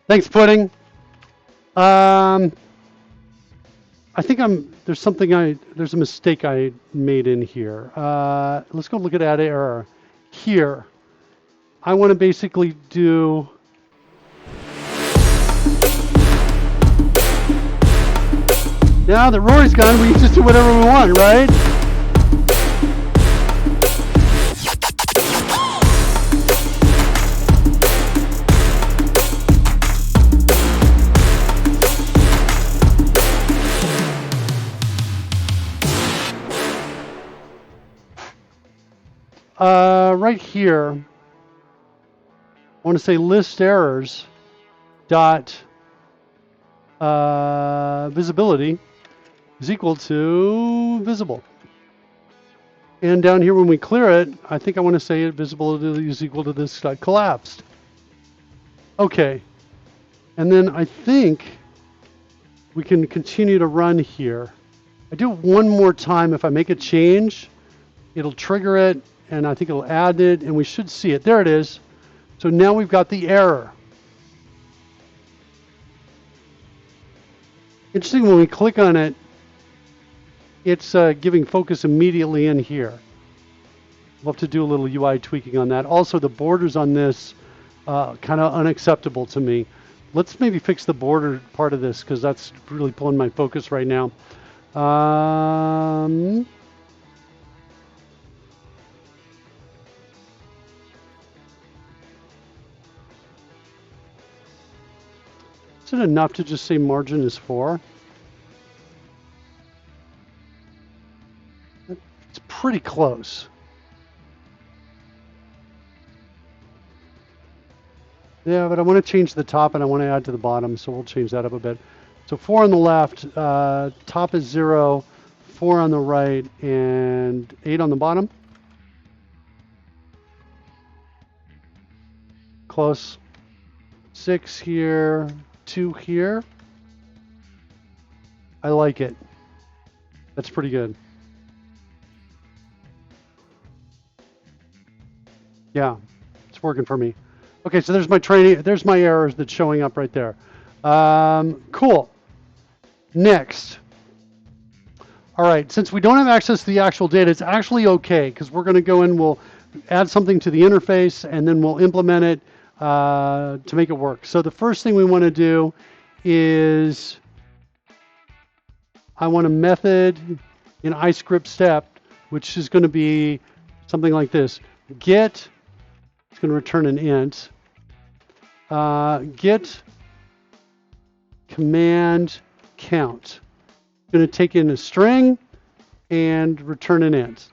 Thanks, Pudding. I think there's a mistake I made in here. Let's go look at add error. Here, I want to basically do now that Rory's gone, we can just do whatever we want, right? Right here, I want to say list errors dot visibility is equal to visible. And down here when we clear it, I think I want to say visibility is equal to this collapsed. Okay. And then I think we can continue to run here. I do it one more time. If I make a change, it'll trigger it, and I think it'll add it, and we should see it. There it is. So now we've got the error. Interesting, when we click on it, it's giving focus immediately in here. We'll have to do a little UI tweaking on that. Also, the borders on this, kind of unacceptable to me. Let's maybe fix the border part of this, because that's really pulling my focus right now. Is it enough to just say margin is 4? It's pretty close. Yeah, but I want to change the top and I want to add to the bottom, so we'll change that up a bit. So 4 on the left, top is 0, 4 on the right, and 8 on the bottom. Close. 6 here, 2 here. I like it. That's pretty good. Yeah, it's working for me. Okay, so there's my training. There's my errors that's showing up right there. Cool. Next. All right, since we don't have access to the actual data, it's actually okay because we're going to go in, we'll add something to the interface, and then we'll implement it to make it work. So the first thing we want to do is I want a method in iScript step, which is going to be something like this. Get, it's going to return an int. Get command count. Going to take in a string and return an int.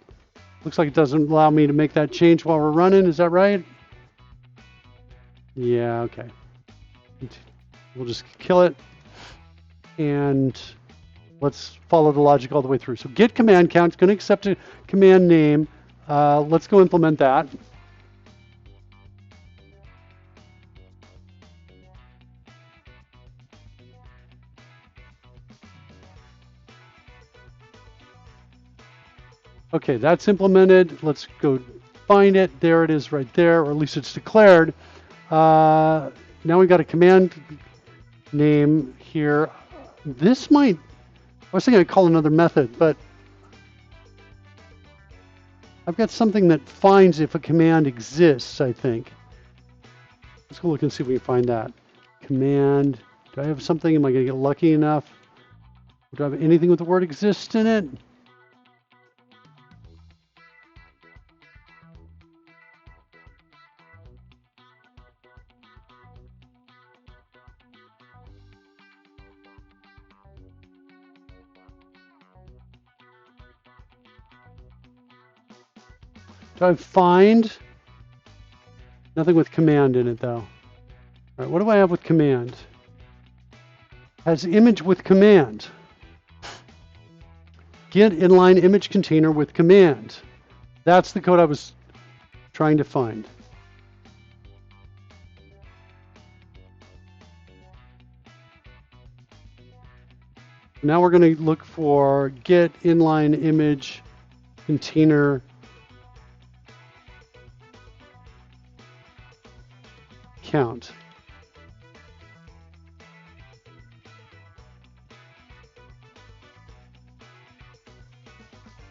Looks like it doesn't allow me to make that change while we're running. Is that right? Yeah, okay. We'll just kill it. And let's follow the logic all the way through. So get command count. It's going to accept a command name. Let's go implement that. Okay, that's implemented. Let's go find it. There it is right there, or at least it's declared. Now we've got a command name here. This might, I was thinking I'd call another method, but I've got something that finds if a command exists, I think. Let's go look and see if we can find that. Command, do I have something? Am I going to get lucky enough? Do I have anything with the word exist in it? Do I find? Nothing with command in it, though. All right, what do I have with command? Has image with command. Get inline image container with command. That's the code I was trying to find. Now we're going to look for get inline image container count.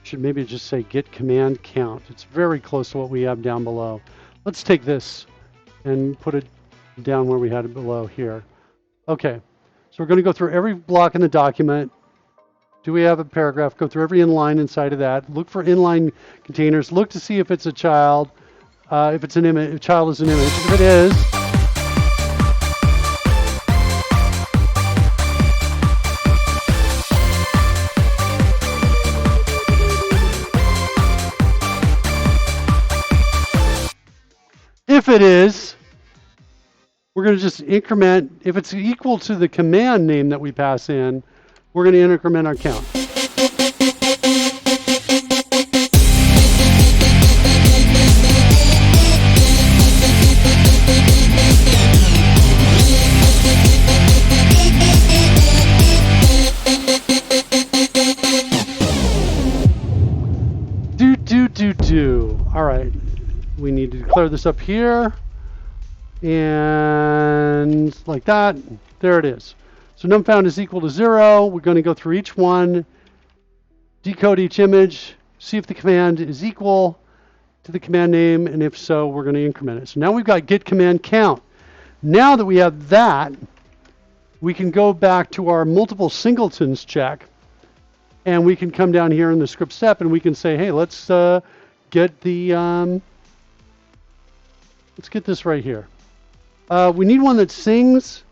Should maybe just say get command count. It's very close to what we have down below. Let's take this and put it down where we had it below here. Okay, so we're going to go through every block in the document. Do we have a paragraph? Go through every inline inside of that. Look for inline containers. Look to see if it's a child. If it's an image, if child is an image. If it is, we're going to just increment. If it's equal to the command name that we pass in, we're going to increment our count. All right, we need to declare this up here. And like that, there it is. So num found is equal to 0. We're going to go through each one, decode each image, see if the command is equal to the command name, and if so, we're going to increment it. So now we've got get command count. Now that we have that, we can go back to our multiple singletons check, and we can come down here in the script step, and we can say, hey, let's get the let's get this right here. We need one that sings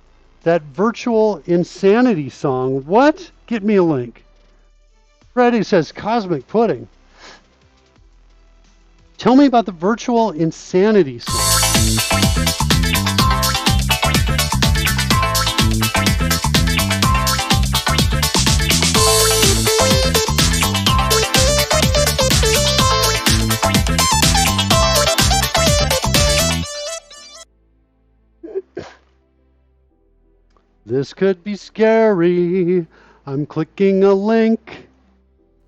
that virtual insanity song. What? Get me a link. Freddie says Cosmic Pudding. Tell me about the virtual insanity song. This could be scary. I'm clicking a link.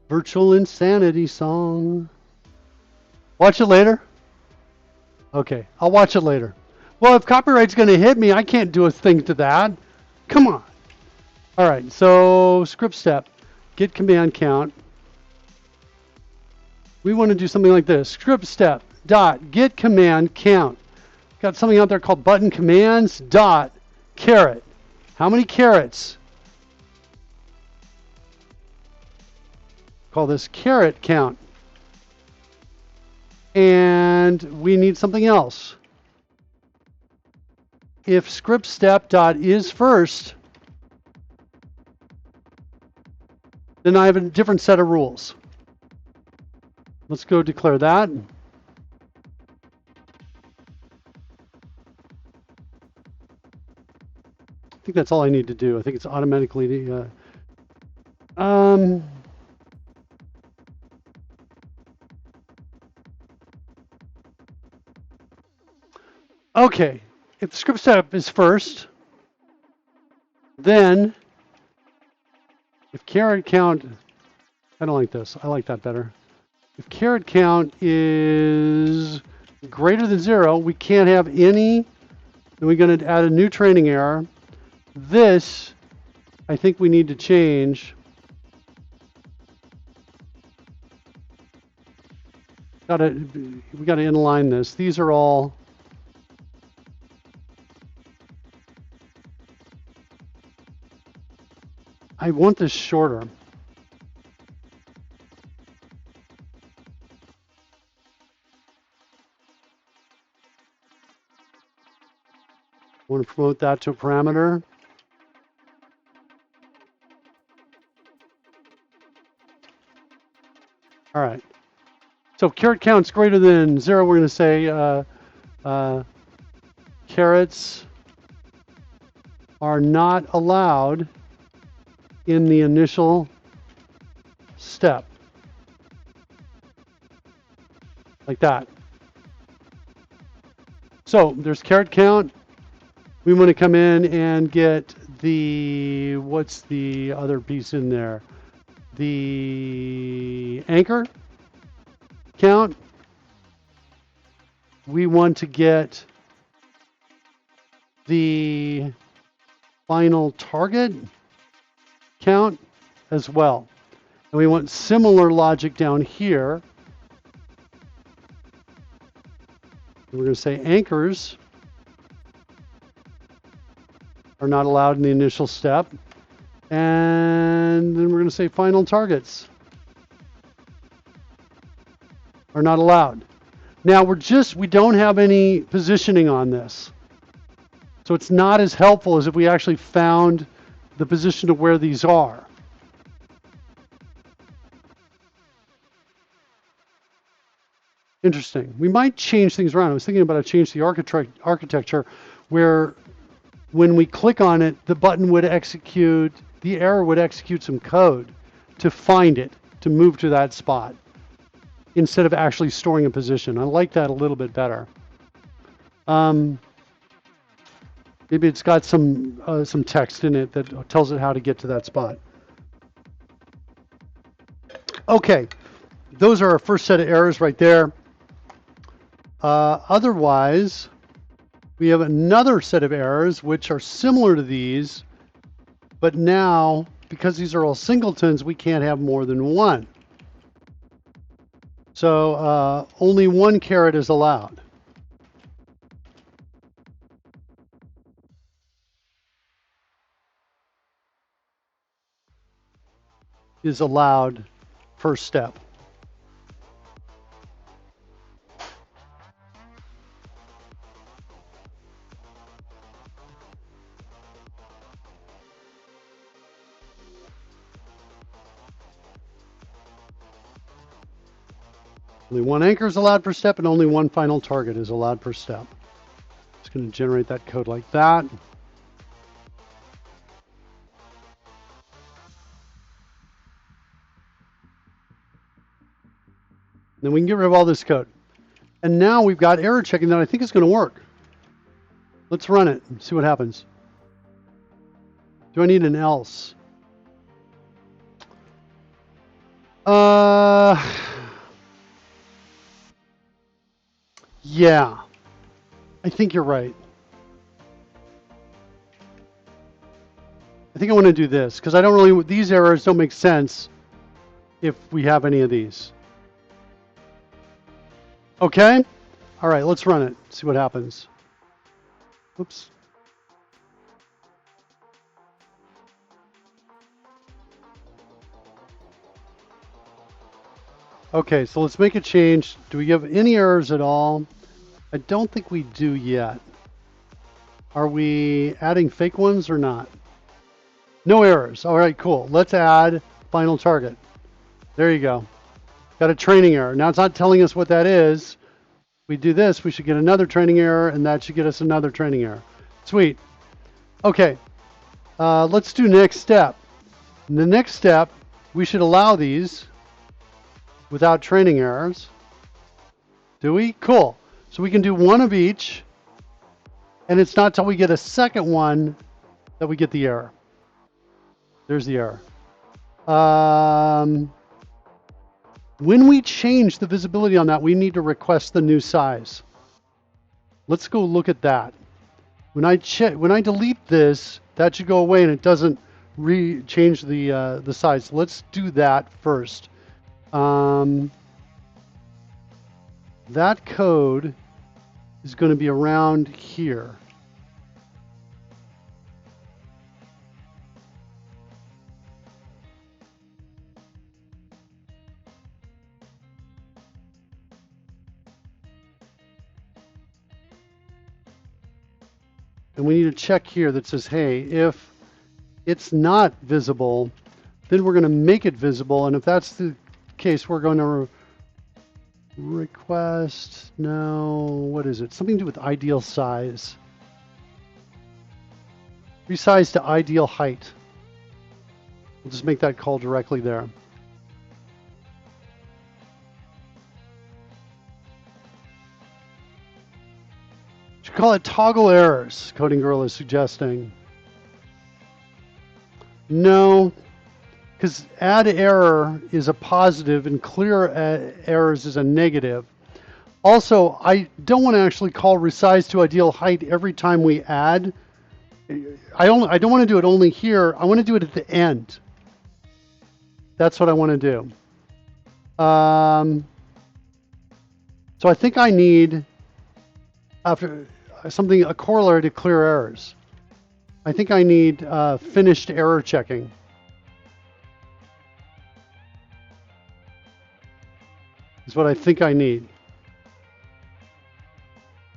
Virtual insanity song. Watch it later? Okay, I'll watch it later. Well, if copyright's going to hit me, I can't do a thing to that. Come on. All right, so script step. Get command count. We want to do something like this. Script step dot get command count. Got something out there called button commands dot caret. How many carets? Call this caret count. And we need something else. If script step dot is first, then I have a different set of rules. Let's go declare that. I think that's all I need to do. I think it's automatically okay, if the script step is first, then if caret count, I don't like this. I like that better. If caret count is greater than 0, we can't have any. Then we're going to add a new training error. This, I think we need to change. We got to inline this. These are all. I want this shorter. I want to promote that to a parameter. All right. So if caret count's greater than 0, we're going to say carets are not allowed in the initial step. Like that. So there's caret count. We want to come in and get the, what's the other piece in there? The anchor count. We want to get the final target count as well. And we want similar logic down here. We're going to say anchors are not allowed in the initial step. And then we're going to say final targets are not allowed. Now we don't have any positioning on this. So it's not as helpful as if we actually found the position of where these are. Interesting. We might change things around. I was thinking about a change the architecture where when we click on it, the button would execute, the error would execute some code to find it, to move to that spot, instead of actually storing a position. I like that a little bit better. Maybe it's got some text in it that tells it how to get to that spot. Okay, those are our first set of errors right there. Otherwise, we have another set of errors which are similar to these, but now, because these are all singletons, we can't have more than one. So only one caret is allowed. Is allowed first step. Only one anchor is allowed per step, and only one final target is allowed per step. It's going to generate that code like that. Then we can get rid of all this code. And now we've got error checking that I think is going to work. Let's run it and see what happens. Do I need an else? Yeah. I think you're right. I think I want to do this because I don't really, these errors don't make sense if we have any of these. Okay? All right, let's run it. See what happens. Oops. Okay, so let's make a change. Do we have any errors at all? I don't think we do yet. Are we adding fake ones or not? No errors. All right, cool. Let's add final target. There you go. Got a training error. Now it's not telling us what that is. We do this, we should get another training error, and that should get us another training error. Sweet. Okay. Let's do next step. In the next step, we should allow these without training errors. Do we? Cool. So we can do one of each, and it's not till we get a second one that we get the error. There's the error. When we change the visibility on that, we need to request the new size. Let's go look at that. When I delete this, that should go away and it doesn't change the size. Let's do that first. That code is going to be around here. And we need a check here that says, hey, if it's not visible, then we're going to make it visible. And if that's the case, we're going to request, no, what is it? Something to do with ideal size. Resize to ideal height. We'll just make that call directly there. Call it toggle errors, Coding Gorilla is suggesting. No, because add error is a positive and clear errors is a negative. Also, I don't want to actually call resize to ideal height every time we add. I don't want to do it only here. I want to do it at the end. That's what I want to do. So I think I need, after a corollary to clear errors. I think I need finished error checking. Is what I think I need.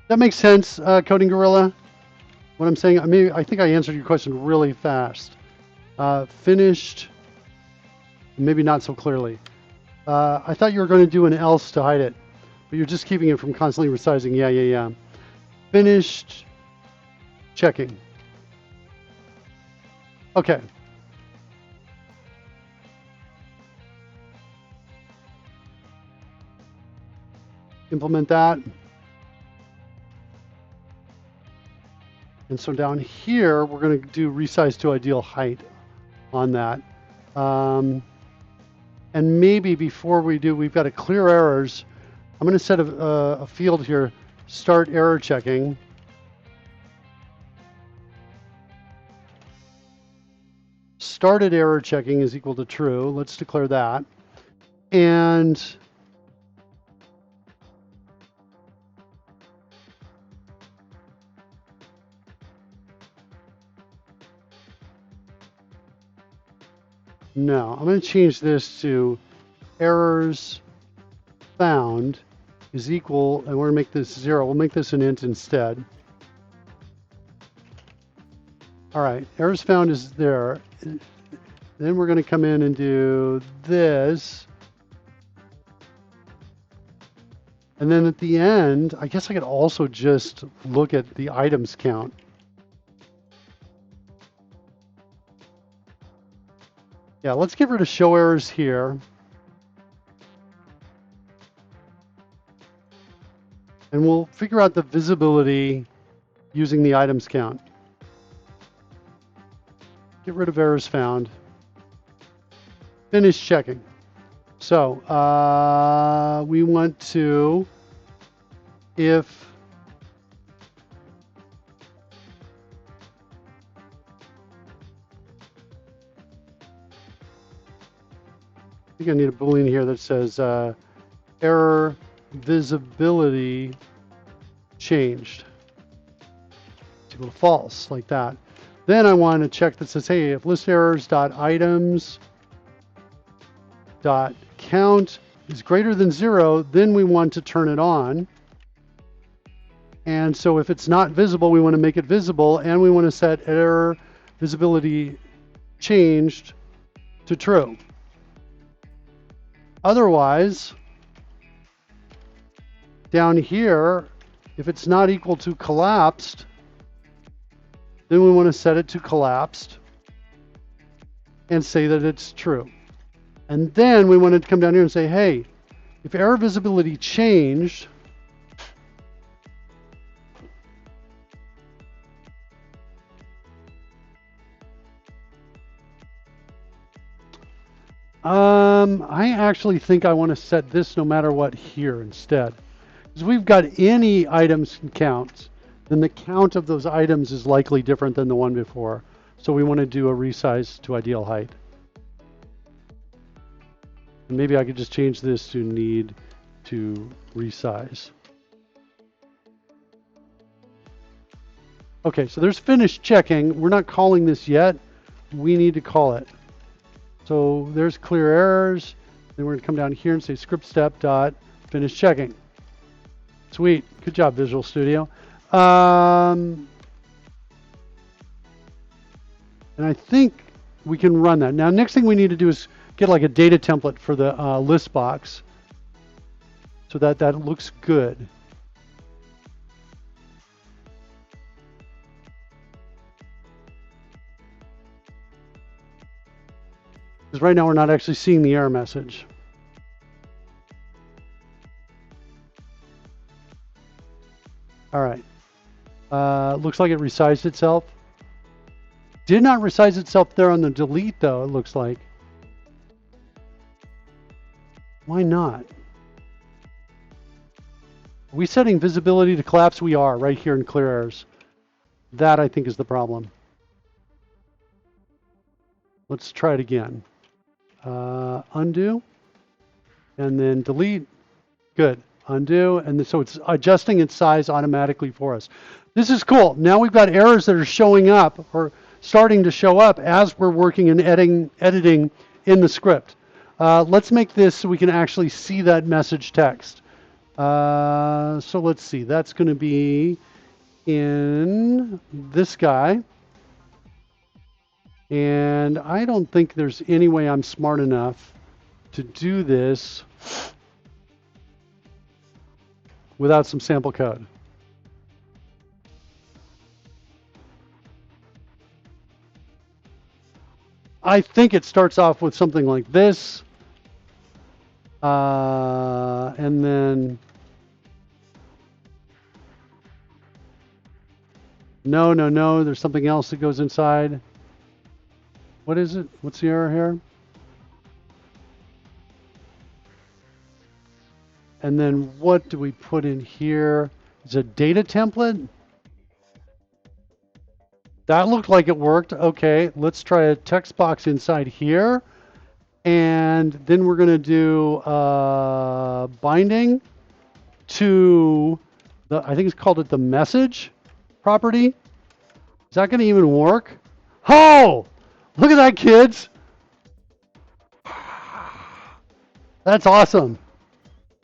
That makes sense, Coding Gorilla? What I'm saying, I think I answered your question really fast. Finished, maybe not so clearly. I thought you were going to do an else to hide it, but you're just keeping it from constantly resizing. Yeah. Finished checking. Okay. Implement that. And so down here, we're going to do resize to ideal height on that. And maybe before we do, we've got to clear errors. I'm going to set a field here, start error checking. Started error checking is equal to true. Let's declare that. And no, I'm going to change this to errors found is equal, and we're going to make this 0. We'll make this an int instead. All right, errors found is there. Then we're going to come in and do this. And then at the end, I guess I could also just look at the items count. Yeah, let's get rid of show errors here. And we'll figure out the visibility using the items count. Get rid of errors found. Finish checking. So we want to, if I think I need a Boolean here that says error visibility changed to false, like that. Then I want to check that says, hey, if list errors dot items dot count is greater than 0, then we want to turn it on. And so if it's not visible, we want to make it visible, and we want to set error visibility changed to true. Otherwise, down here, if it's not equal to collapsed, then we want to set it to collapsed and say that it's true. And then we want to come down here and say, hey, if error visibility changed, I actually think I want to set this no matter what here instead. Because we've got any items counts, then the count of those items is likely different than the one before. So we want to do a resize to ideal height. And maybe I could just change this to need to resize. Okay, so there's finish checking. We're not calling this yet. We need to call it. So there's clear errors. Then we're going to come down here and say script step dot finish checking. Sweet. Good job, Visual Studio. And I think we can run that. Now, next thing we need to do is get like a data template for the list box so that that looks good. Because right now we're not actually seeing the error message. All right. Looks like it resized itself. Did not resize itself there on the delete, though, it looks like. Why not? Are we setting visibility to collapse? We are, right here in clear errors. That, I think, is the problem. Let's try it again. Undo. And then delete. Good. Undo. And so it's adjusting its size automatically for us. This is cool. Now we've got errors that are showing up or starting to show up as we're working and editing in the script. Let's make this so we can actually see that message text. So let's see. That's going to be in this guy. And I don't think there's any way I'm smart enough to do this without some sample code. I think it starts off with something like this. And then no, there's something else that goes inside. What is it? What's the error here? And then what do we put in here? Is it a data template? That looked like it worked. Okay, let's try a text box inside here. And then we're going to do binding to the, I think it's called it the message property. Is that going to even work? Oh, look at that, kids. That's awesome.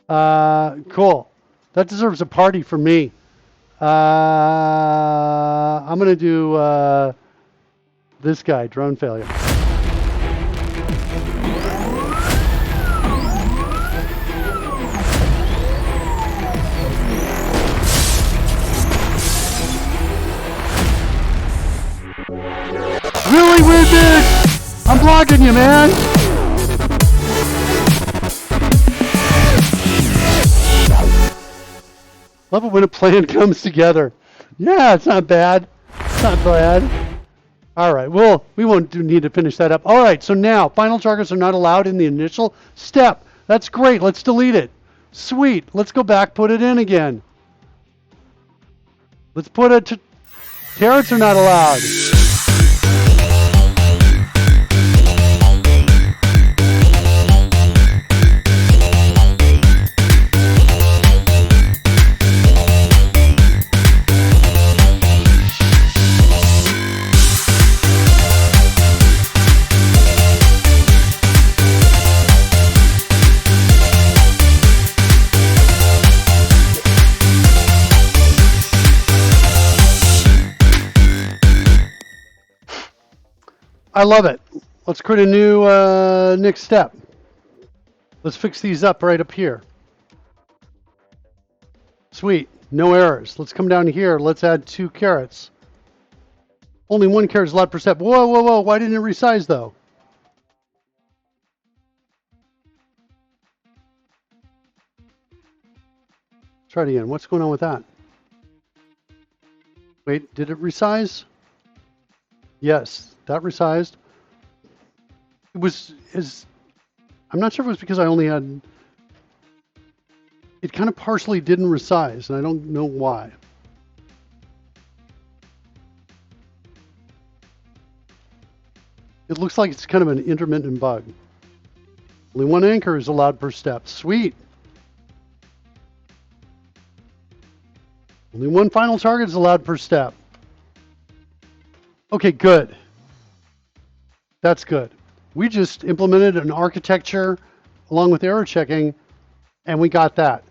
Cool. That deserves a party for me. I'm going to do this guy, drone failure. Really weird, dude. I'm blocking you, man. Love it when a plan comes together. Yeah, it's not bad. It's not bad. All right, well, we won't need to finish that up. All right, so now final targets are not allowed in the initial step. That's great. Let's delete it. Sweet. Let's go back, put it in again. Let's put it. Carrots are not allowed. I love it. Let's create a new next step. Let's fix these up right up here. Sweet. No errors. Let's come down here. Let's add 2 carrots. Only 1 carrot is allowed per step. Whoa, whoa, whoa. Why didn't it resize though? Try it again. What's going on with that? Wait, did it resize? Yes, that resized. It was I'm not sure if it was because I only had, it kind of partially didn't resize, and I don't know why. It looks like it's kind of an intermittent bug. Only 1 anchor is allowed per step. Sweet. Only 1 final target is allowed per step. Okay, good. That's good. We just implemented an architecture along with error checking, and we got that.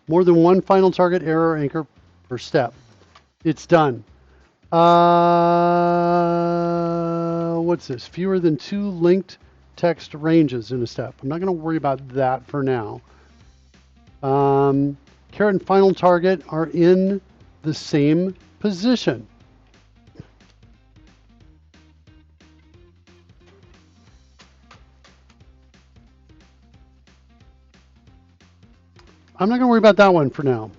More than 1 final target error anchor per step. It's done. What's this? Fewer than 2 linked text ranges in a step. I'm not going to worry about that for now. Carrot and final target are in the same position. I'm not going to worry about that one for now.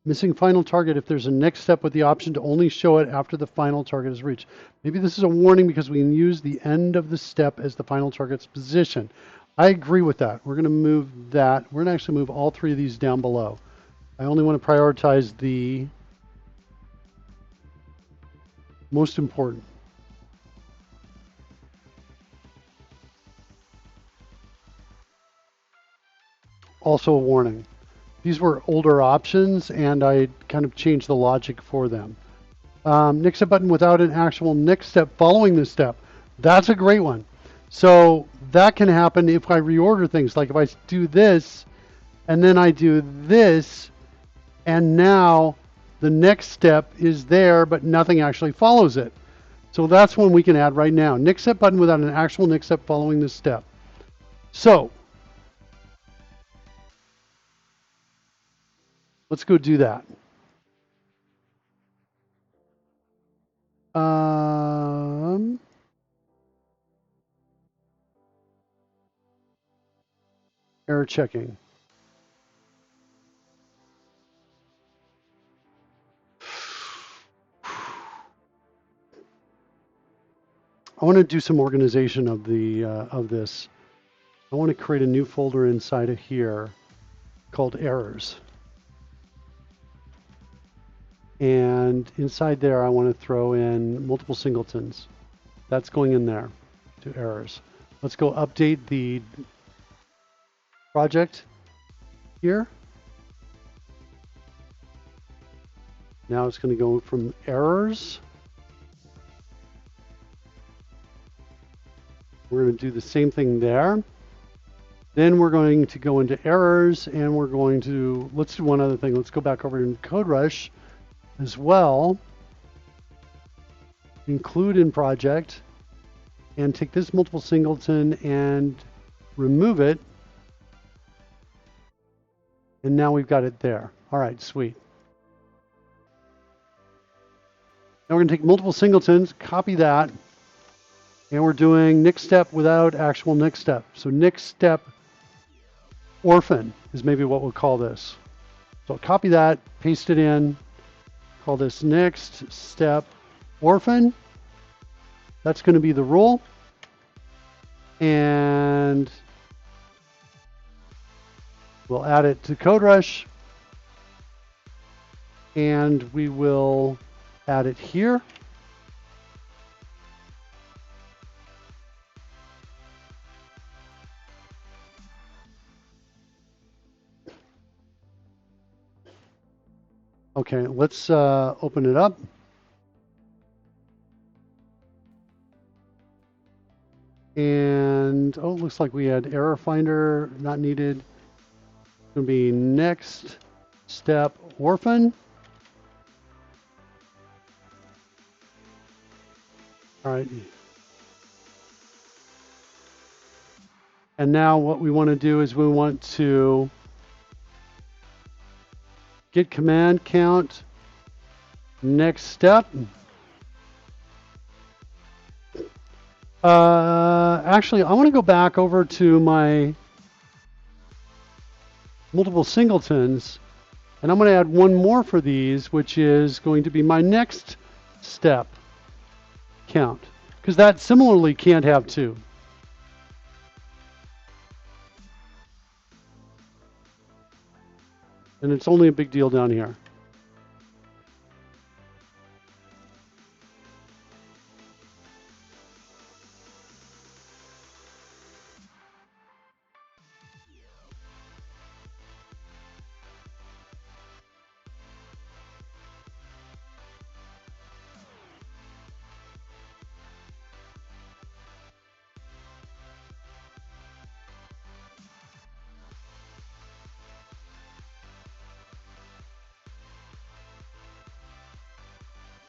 Missing final target if there's a next step with the option to only show it after the final target is reached. Maybe this is a warning because we can use the end of the step as the final target's position. I agree with that. We're going to move that. We're going to actually move all 3 of these down below. I only want to prioritize the most important. Also a warning. These were older options, and I kind of changed the logic for them. Next step button without an actual next step following this step. That's a great one. So that can happen if I reorder things. Like if I do this, and then I do this, and now the next step is there, but nothing actually follows it. So that's one we can add right now. Next step button without an actual next step following this step. So let's go do that. Error checking. I want to do some organization of the of this. I want to create a new folder inside of here called errors. And inside there, I want to throw in multiple singletons. That's going in there to errors. Let's go update the project here. Now it's going to go from errors. We're going to do the same thing there. Then we're going to go into errors, and we're going to, let's do one other thing. Let's go back over in CodeRush as well. Include in project, and take this multiple singleton and remove it. And now we've got it there. All right, sweet. Now we're going to take multiple singletons, copy that, and we're doing next step without actual next step. So next step orphan is maybe what we'll call this. So copy that, paste it in, call this next step orphan. That's going to be the rule. And we'll add it to CodeRush. And we will add it here. Okay, let's open it up. And, oh, it looks like we had error finder not needed. It's going to be next step orphan. All right. And now what we want to do is we want to get command count next step. Actually, I want to go back over to my multiple singletons, and I'm going to add one more for these, which is going to be my next step count, because that similarly can't have two. And it's only a big deal down here.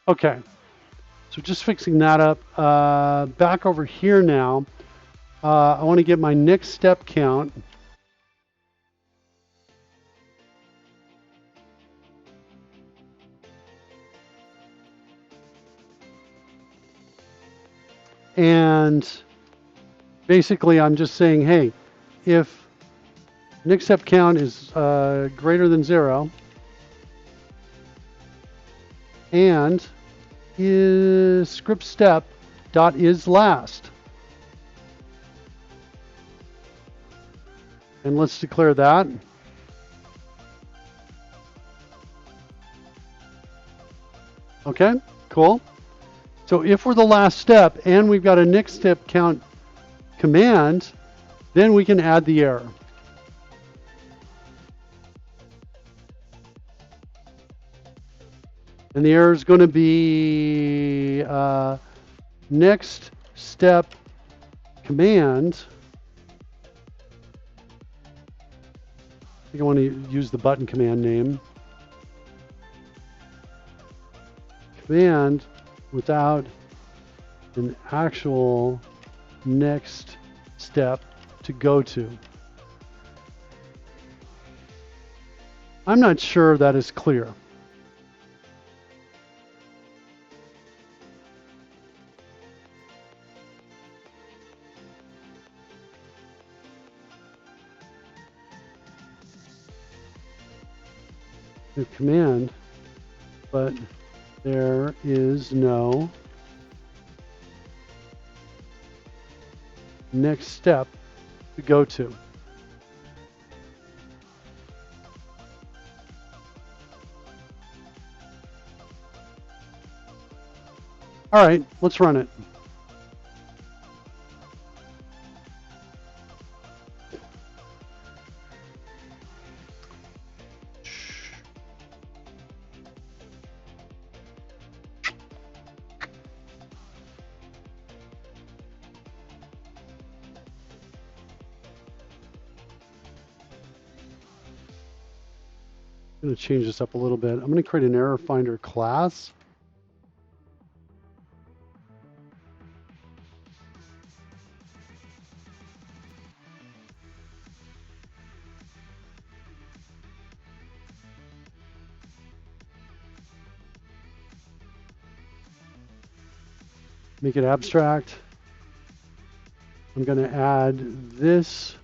Okay, so just fixing that up. Back over here now, I want to get my next step count. And basically I'm just saying, hey, if next step count is greater than 0, and is script step dot is last. And let's declare that. Okay, cool. So if we're the last step and we've got a next step count command, then we can add the error. And the error is going to be next step command. I think I want to use the button command name. Command without an actual next step to go to. I'm not sure that is clear. The command, but there is no next step to go to. All right, let's run it. I'm going to change this up a little bit. I'm going to create an error finder class. Make it abstract. I'm going to add this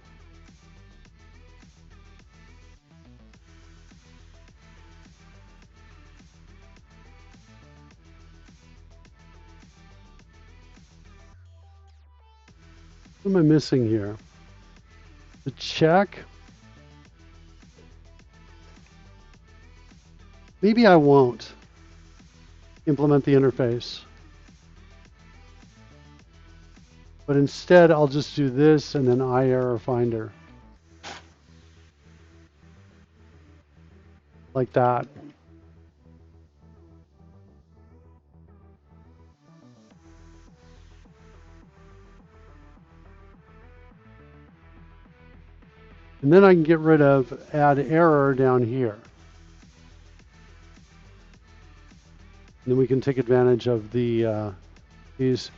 What am I missing here? The check. Maybe I won't implement the interface. But instead, I'll just do this and then iError finder. Like that. And then I can get rid of add error down here. And then we can take advantage of the these.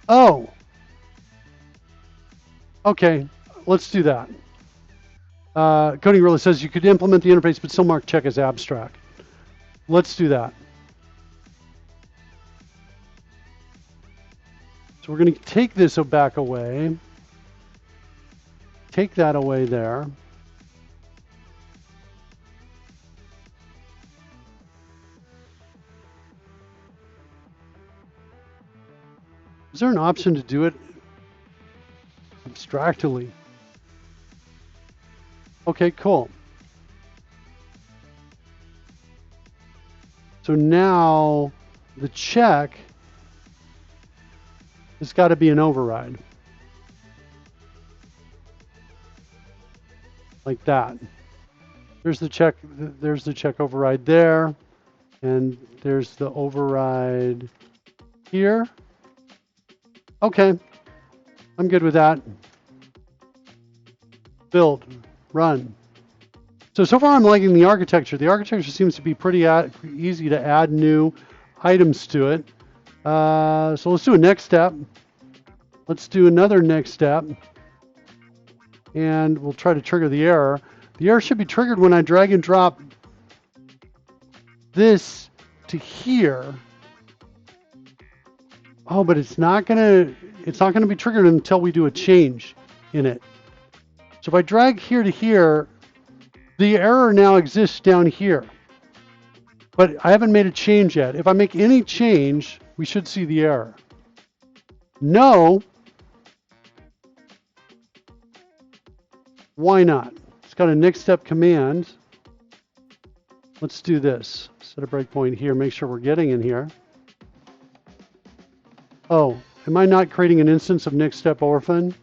Oh, okay, let's do that. Coding really says you could implement the interface, but still mark check as abstract. Let's do that. So we're going to take this back away. Take that away there. Is there an option to do it abstractly? Okay, cool. So now the check has got to be an override. Like that. There's the check override there. And there's the override here. Okay. I'm good with that. Build. Run. So far I'm liking the architecture. The architecture seems to be pretty easy to add new items to it. So let's do a next step. Let's do another next step. And we'll try to trigger the error. The error should be triggered when I drag and drop this to here. Oh, but it's not gonna be triggered until we do a change in it. So if I drag here to here, the error now exists down here. But I haven't made a change yet. If I make any change, we should see the error. No. Why not? It's got a next step command. Let's do this. Set a breakpoint here. Make sure we're getting in here. Oh, am I not creating an instance of next step orphan?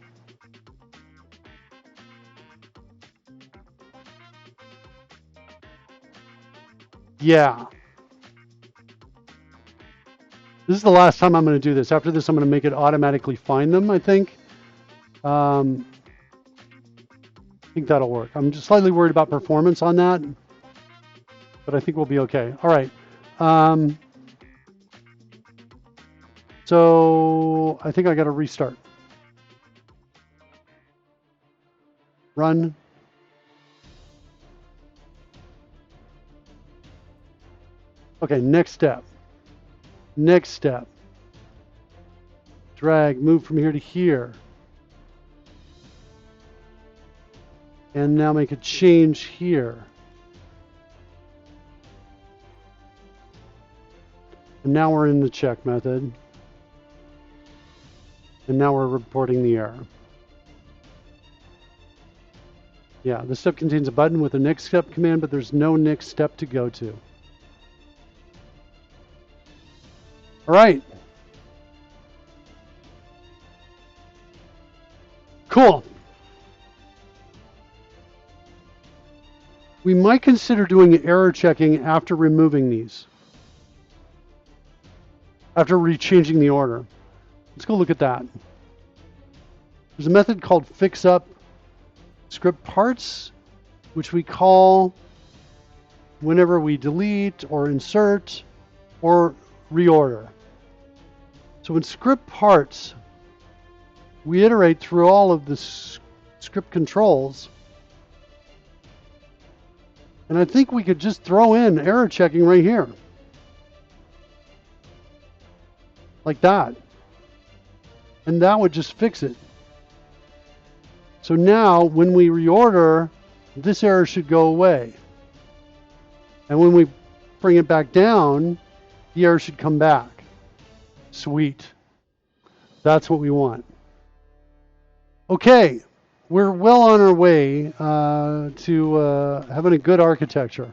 Yeah. This is the last time I'm going to do this. After this, I'm going to make it automatically find them, I think. I think that'll work. I'm just slightly worried about performance on that, but I think we'll be okay. All right. So I think I got to restart. Run. Okay, next step. Next step. Drag, move from here to here. And now make a change here. And now we're in the check method. And now we're reporting the error. Yeah, the step contains a button with a next step command, but there's no next step to go to. All right. Cool. We might consider doing error checking after removing these. After rechanging the order. Let's go look at that. There's a method called fixup script parts, which we call whenever we delete or insert or reorder. So in script parts, we iterate through all of the script controls. And I think we could just throw in error checking right here. Like that. And that would just fix it. So now when we reorder, this error should go away. And when we bring it back down, the error should come back. Sweet. That's what we want. Okay, we're well on our way to having a good architecture.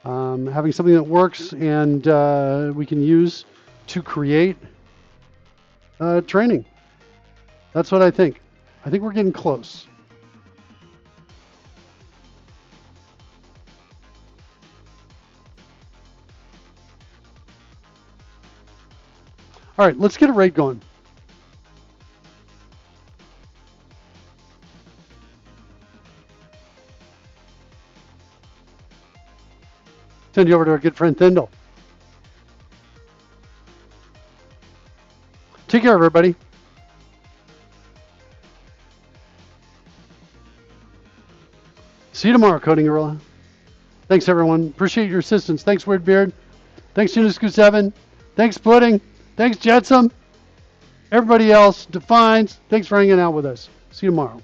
Having something that works and we can use to create training. That's what I think. I think we're getting close. All right, let's get a raid going. Send you over to our good friend Thindle. Take care, everybody. See you tomorrow, Coding Gorilla. Thanks, everyone. Appreciate your assistance. Thanks, Weirdbeard. Thanks, Unisco7. Thanks, Pudding. Thanks, Jetsam. Everybody else, Defines. Thanks for hanging out with us. See you tomorrow.